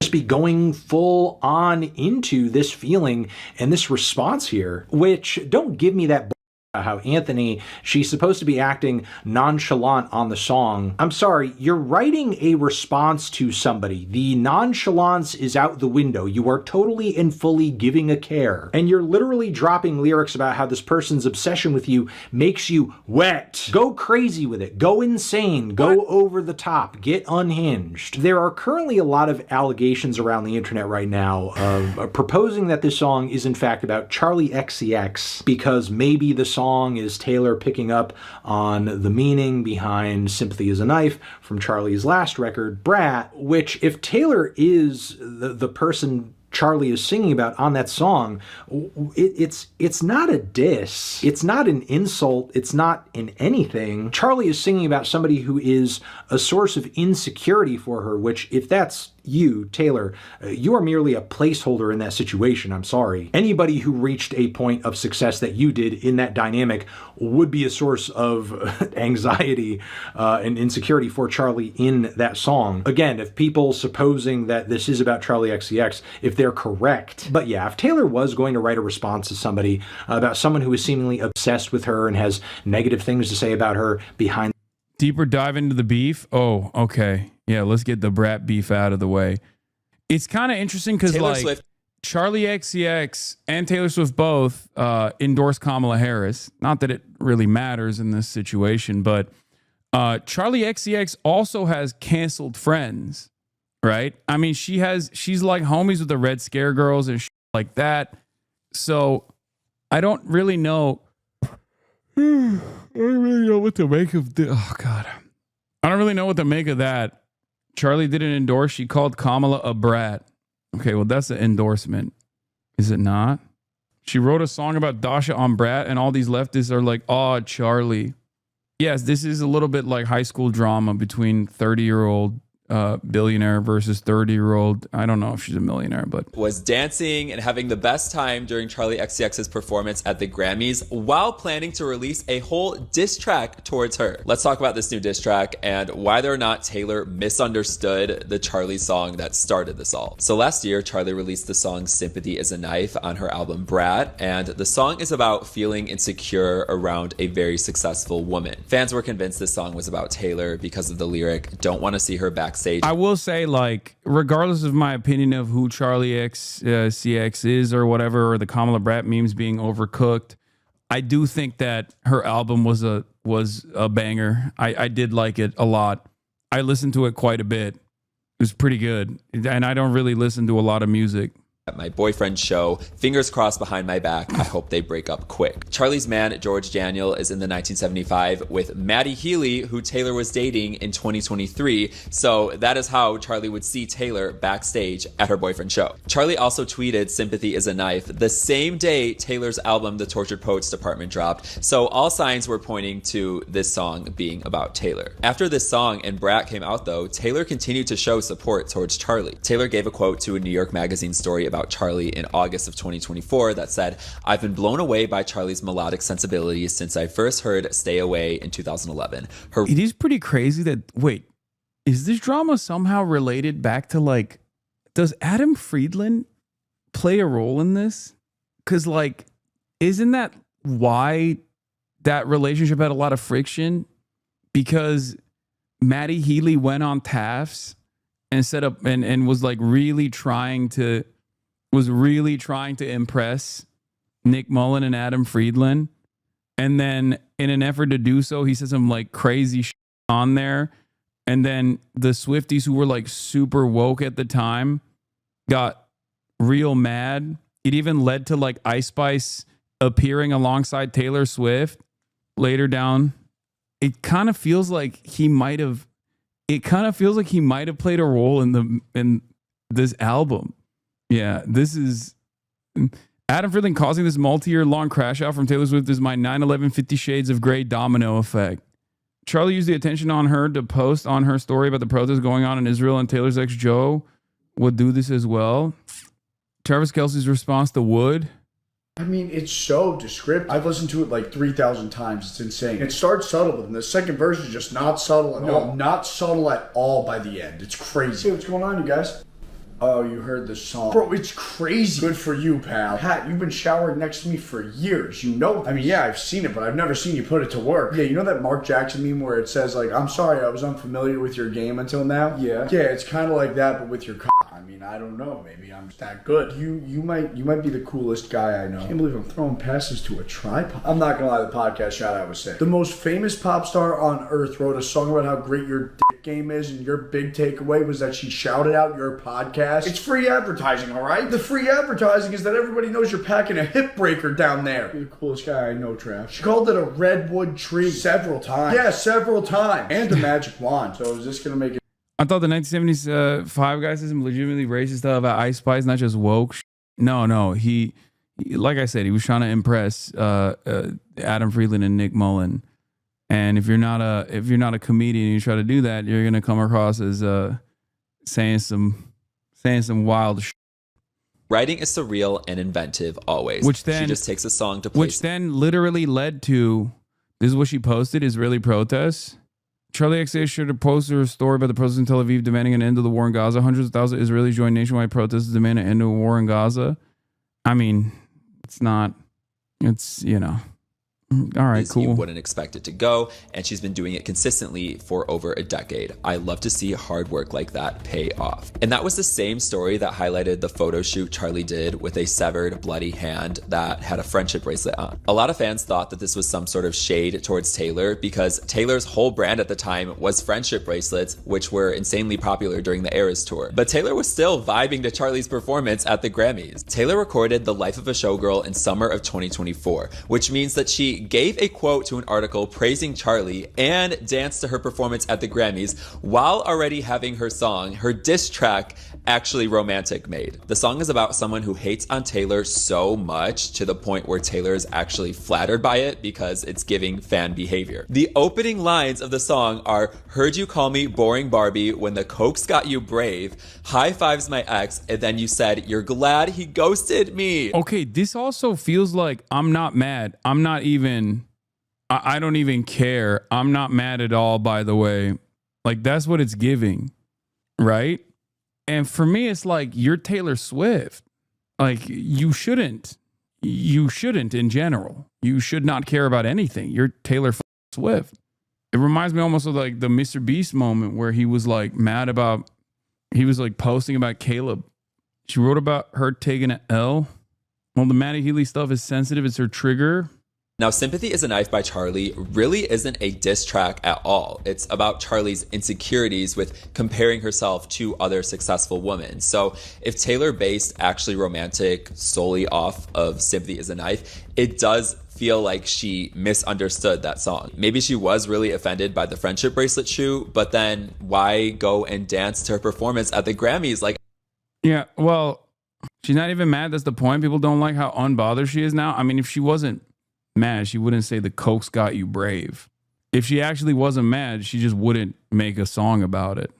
Just be going full on into this feeling and this response here, which don't give me that how Anthony, she's supposed to be acting nonchalant on the song. I'm sorry, you're writing a response to somebody. The nonchalance is out the window. You are totally and fully giving a care. And you're literally dropping lyrics about how this person's obsession with you makes you wet. Go crazy with it. Go insane. Go over the top. Get unhinged. There are currently a lot of allegations around the internet right now of proposing that this song is in fact about Charlie XCX because maybe the song song is Taylor picking up on the meaning behind Sympathy is a Knife from Charlie's last record, Brat, which if Taylor is the person Charlie is singing about on that song, it's not a diss. It's not an insult. It's not in anything. Charlie is singing about somebody who is a source of insecurity for her, which if that's you, Taylor, you are merely a placeholder in that situation. I'm sorry. Anybody who reached a point of success that you did in that dynamic would be a source of anxiety and insecurity for Charlie in that song. Again, if people supposing that this is about Charlie XCX, if they're correct. But yeah, if Taylor was going to write a response to somebody about someone who is seemingly obsessed with her and has negative things to say about her behind. Deeper dive into the beef. Oh, okay. Yeah, let's get the Brat beef out of the way. It's kind of interesting because like Swift. Charlie XCX and Taylor Swift both endorsed Kamala Harris. Not that it really matters in this situation, but Charlie XCX also has canceled friends, right? I mean, she's like homies with the Red Scare Girls and shit like that. So I don't really know. I don't really know what to make of this. Oh God, I don't really know what to make of that. Charlie didn't endorse. She called Kamala a brat. Okay, well, that's an endorsement. Is it not? She wrote a song about Dasha on Brat, and all these leftists are like, oh, Charlie. Yes, this is a little bit like high school drama between 30-year-old billionaire versus 30-year-old. I don't know if she's a millionaire, but was dancing and having the best time during Charlie XCX's performance at the Grammys while planning to release a whole diss track towards her. Let's talk about this new diss track and whether or not Taylor misunderstood the Charlie song that started this all. So last year, Charlie released the song Sympathy is a Knife on her album Brat, and the song is about feeling insecure around a very successful woman. Fans were convinced this song was about Taylor because of the lyric, don't want to see her backstage. I will say, like, regardless of my opinion of who Charlie CX is or whatever, or the Kamala Brat memes being overcooked, I do think that her album was a banger. I did like it a lot. I listened to it quite a bit. It was pretty good. And I don't really listen to a lot of music. At my boyfriend's show, fingers crossed behind my back, I hope they break up quick. Charlie's man, George Daniel, is in the 1975 with Maddie Healy, who Taylor was dating in 2023. So that is how Charlie would see Taylor backstage at her boyfriend's show. Charlie also tweeted Sympathy is a Knife the same day Taylor's album, The Tortured Poets Department, dropped. So all signs were pointing to this song being about Taylor. After this song and Brat came out though, Taylor continued to show support towards Charlie. Taylor gave a quote to a New York Magazine story about Charlie in August of 2024 that said, I've been blown away by Charlie's melodic sensibilities since I first heard Stay Away in 2011. It is pretty crazy that, wait, is this drama somehow related back to like, does Adam Friedland play a role in this? Because like, isn't that why that relationship had a lot of friction? Because Maddie Healy went on TAFs and set up and was like really trying to impress Nick Mullen and Adam Friedland. And then in an effort to do so, he said some like crazy shit on there. And then the Swifties, who were like super woke at the time, got real mad. It even led to like Ice Spice appearing alongside Taylor Swift later down. It kind of feels like he might have played a role in this album. Yeah, this is Adam Friedland causing this multi-year long crash out from Taylor Swift is my 9/11 50 Shades of Grey domino effect. Charlie used the attention on her to post on her story about the protests going on in Israel, and Taylor's ex Joe would do this as well. Travis Kelce's response to Wood. I mean, it's so descriptive. I've listened to it like 3,000 times. It's insane. It starts subtle, but then the second verse is just not subtle at all. Not subtle at all by the end. It's crazy. Hey, what's going on, you guys? Oh, you heard the song. Bro, it's crazy. Good for you, pal. Pat, you've been showering next to me for years. You know this. I mean, yeah, I've seen it, but I've never seen you put it to work. Yeah, you know that Mark Jackson meme where it says, like, I'm sorry, I was unfamiliar with your game until now? Yeah. Yeah, it's kind of like that, but with your I mean, I don't know. Maybe I'm that good. You might be the coolest guy I know. I can't believe I'm throwing passes to a tripod. I'm not gonna lie, the podcast shout out was sick. The most famous pop star on earth wrote a song about how great your dick game is, and your big takeaway was that she shouted out your podcast. It's free advertising, all right? The free advertising is that everybody knows you're packing a hip breaker down there. You're the coolest guy I know, Trav. She called it a redwood tree. Several times. Yeah, several times. And a magic wand. So is this going to make it? I thought the 1975 guy said some legitimately racist stuff about Ice Spice, not just woke. No. He, like I said, he was trying to impress Adam Friedland and Nick Mullen. And if you're not a comedian and you try to do that, you're gonna come across as saying some wild shit. Writing is surreal and inventive always. Which then she just takes a song to place. Which then literally led to, this is what she posted, Israeli protests. Charlie XA shared a post or a story about the protests in Tel Aviv demanding an end to the war in Gaza. Hundreds of thousands of Israelis joined nationwide protests to demand an end to a war in Gaza. I mean, it's, you know. All right, cool. You wouldn't expect it to go, and she's been doing it consistently for over a decade. I love to see hard work like that pay off. And that was the same story that highlighted the photo shoot Charlie did with a severed, bloody hand that had a friendship bracelet on. A lot of fans thought that this was some sort of shade towards Taylor because Taylor's whole brand at the time was friendship bracelets, which were insanely popular during the Eras tour. But Taylor was still vibing to Charlie's performance at the Grammys. Taylor recorded The Life of a Showgirl in summer of 2024, which means that she gave a quote to an article praising Charlie and danced to her performance at the Grammys while already having her song, her diss track, Actually Romantic made. The song is about someone who hates on Taylor so much to the point where Taylor is actually flattered by it because it's giving fan behavior. The opening lines of the song are, "Heard you call me boring Barbie when the coke's got you brave, high fives my ex, and then you said you're glad he ghosted me." Okay, this also feels like I'm not mad. I don't even care. I'm not mad at all, by the way. Like, that's what it's giving, right? And for me, it's like, you're Taylor Swift. Like, you shouldn't in general. You should not care about anything. You're Taylor Swift. It reminds me almost of like the Mr. Beast moment where he was like he was like posting about Caleb. She wrote about her taking an L. Well, the Maddie Healy stuff is sensitive. It's her trigger. Now, Sympathy is a Knife by Charlie really isn't a diss track at all. It's about Charlie's insecurities with comparing herself to other successful women. So if Taylor based Actually Romantic solely off of Sympathy is a Knife, it does feel like she misunderstood that song. Maybe she was really offended by the friendship bracelet shoe, but then why go and dance to her performance at the Grammys? Like, yeah, well, she's not even mad. That's the point. People don't like how unbothered she is now. I mean, if she wasn't mad, she wouldn't say the coke's got you brave. If she actually wasn't mad, she just wouldn't make a song about it.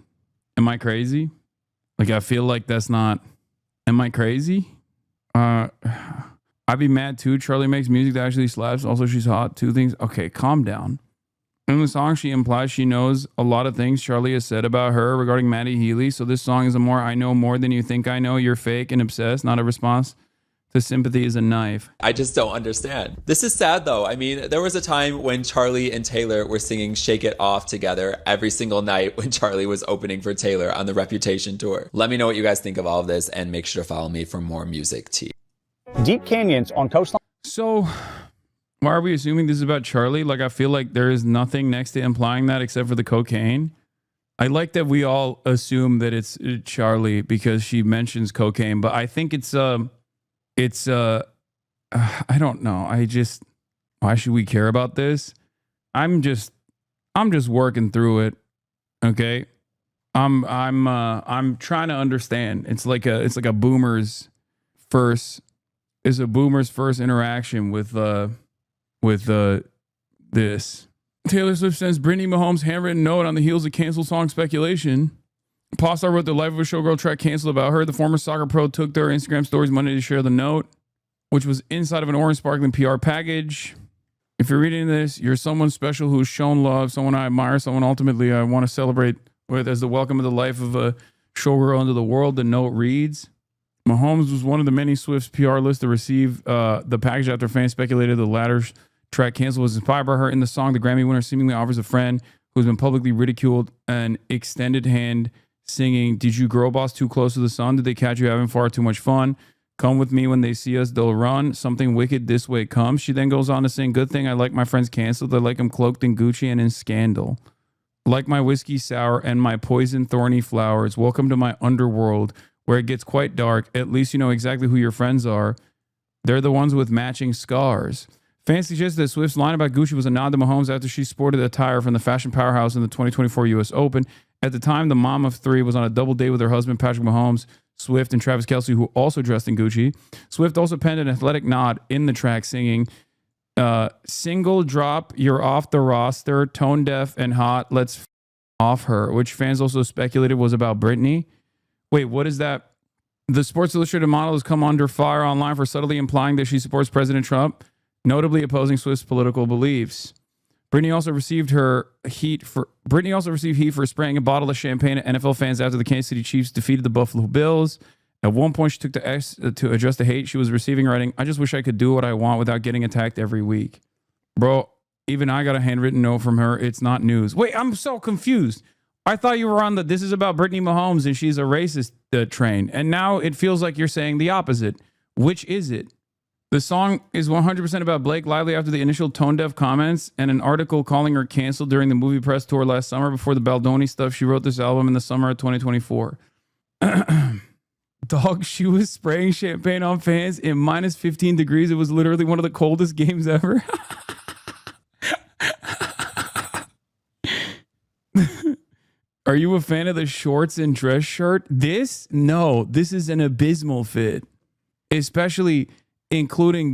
Am I crazy? Like, I feel like that's not. Am I crazy? I'd be mad too. Charlie makes music that actually slaps. Also, she's hot. Two things. Okay, calm down. In the song, she implies she knows a lot of things Charlie has said about her regarding Maddie Healy. So this song is a more I know more than you think I know. You're fake and obsessed, not a response to Sympathy is a Knife. I just don't understand. This is sad though. I mean, there was a time when Charlie and Taylor were singing Shake It Off together every single night when Charlie was opening for Taylor on the Reputation tour. Let me know what you guys think of all of this and make sure to follow me for more music tea. Deep canyons on coastline. So why are we assuming this is about Charlie? Like, I feel like there is nothing next to implying that except for the cocaine. I like that we all assume that it's Charlie because she mentions cocaine, but I think it's I don't know. Why should we care about this? I'm just working through it. Okay. I'm trying to understand. It's like a boomer's first interaction with this. Taylor Swift sends Brittany Mahomes handwritten note on the heels of canceled song speculation. Pop star wrote the Life of a Showgirl track canceled about her. The former soccer pro took their Instagram stories Monday to share the note, which was inside of an orange sparkling PR package. If you're reading this, you're someone special who's shown love, someone I admire, someone ultimately I want to celebrate with as the welcome of the life of a showgirl into the world. The note reads, Mahomes was one of the many Swift's PR lists to receive the package after fans speculated the latter's track canceled was inspired by her. In the song, the Grammy winner seemingly offers a friend who's been publicly ridiculed an extended hand singing, "Did you girl boss too close to the sun? Did they catch you having far too much fun? Come with me when they see us, they'll run. Something wicked this way comes." She then goes on to sing, "Good thing I like my friends canceled. I like them cloaked in Gucci and in scandal." Like my whiskey sour and my poison thorny flowers. Welcome to my underworld where it gets quite dark. At least you know exactly who your friends are. They're the ones with matching scars. Fans suggest that Swift's line about Gucci was a nod to Mahomes after she sported attire from the fashion powerhouse in the 2024 U.S. Open. At the time, the mom of three was on a double date with her husband, Patrick Mahomes, Swift, and Travis Kelce, who also dressed in Gucci. Swift also penned an athletic nod in the track, singing, single drop, you're off the roster, tone deaf and hot, let's off her, which fans also speculated was about Britney. Wait, what is that? The Sports Illustrated model has come under fire online for subtly implying that she supports President Trump, notably opposing Swift's political beliefs. Britney also received heat for spraying a bottle of champagne at NFL fans after the Kansas City Chiefs defeated the Buffalo Bills. At one point, she took to X to address the hate she was receiving, writing, "I just wish I could do what I want without getting attacked every week." Bro, even I got a handwritten note from her. It's not news. Wait, I'm so confused. I thought you were on the "this is about Brittany Mahomes and she's a racist" train. And now it feels like you're saying the opposite. Which is it? The song is 100% about Blake Lively after the initial tone-deaf comments and an article calling her canceled during the movie press tour last summer before the Baldoni stuff. She wrote this album in the summer of 2024. Dog, she was spraying champagne on fans in minus 15 degrees. It was literally one of the coldest games ever. Are you a fan of the shorts and dress shirt? No, this is an abysmal fit, especially including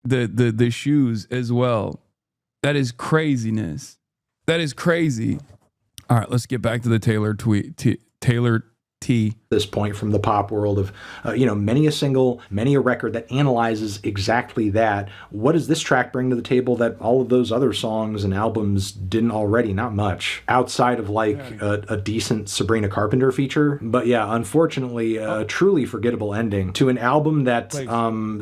the shoes as well. That is craziness. That is crazy. All right, let's get back to the Taylor Taylor T. This point from the pop world of, many a single, many a record that analyzes exactly that. What does this track bring to the table that all of those other songs and albums didn't already? Not much. Outside of a decent Sabrina Carpenter feature. But yeah, unfortunately, a truly forgettable ending to an album that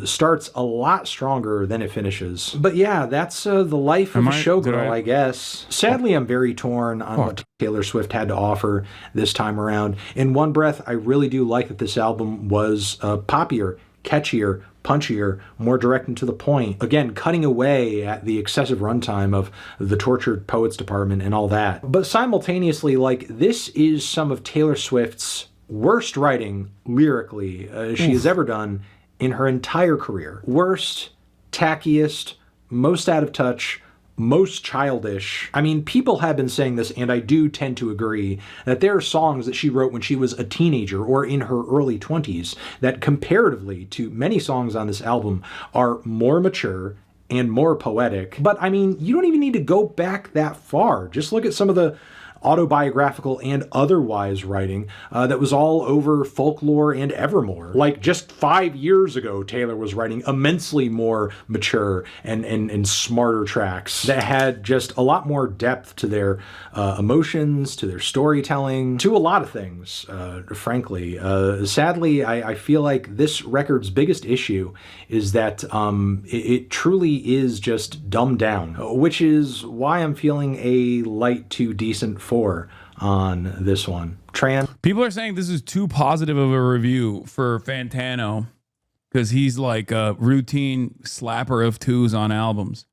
starts a lot stronger than it finishes. But yeah, that's the life of a showgirl, I guess. Sadly, I'm very torn on what Taylor Swift had to offer this time around. In one breath, I really do like that this album was poppier, catchier, punchier, more direct and to the point. Again, cutting away at the excessive runtime of the Tortured Poets Department and all that. But simultaneously, this is some of Taylor Swift's worst writing lyrically she has ever done in her entire career. Worst, tackiest, most out of touch, most childish. I mean, people have been saying this, and I do tend to agree, that there are songs that she wrote when she was a teenager or in her early 20s that comparatively to many songs on this album are more mature and more poetic. But I mean, you don't even need to go back that far. Just look at some of the autobiographical and otherwise writing that was all over Folklore and Evermore. Just 5 years ago, Taylor was writing immensely more mature and smarter tracks that had just a lot more depth to their emotions, to their storytelling, to a lot of things, frankly. Sadly, I feel like this record's biggest issue is that it truly is just dumbed down, which is why I'm feeling a light to decent 4 on this one. Tran? People are saying this is too positive of a review for Fantano because he's like a routine slapper of 2s on albums.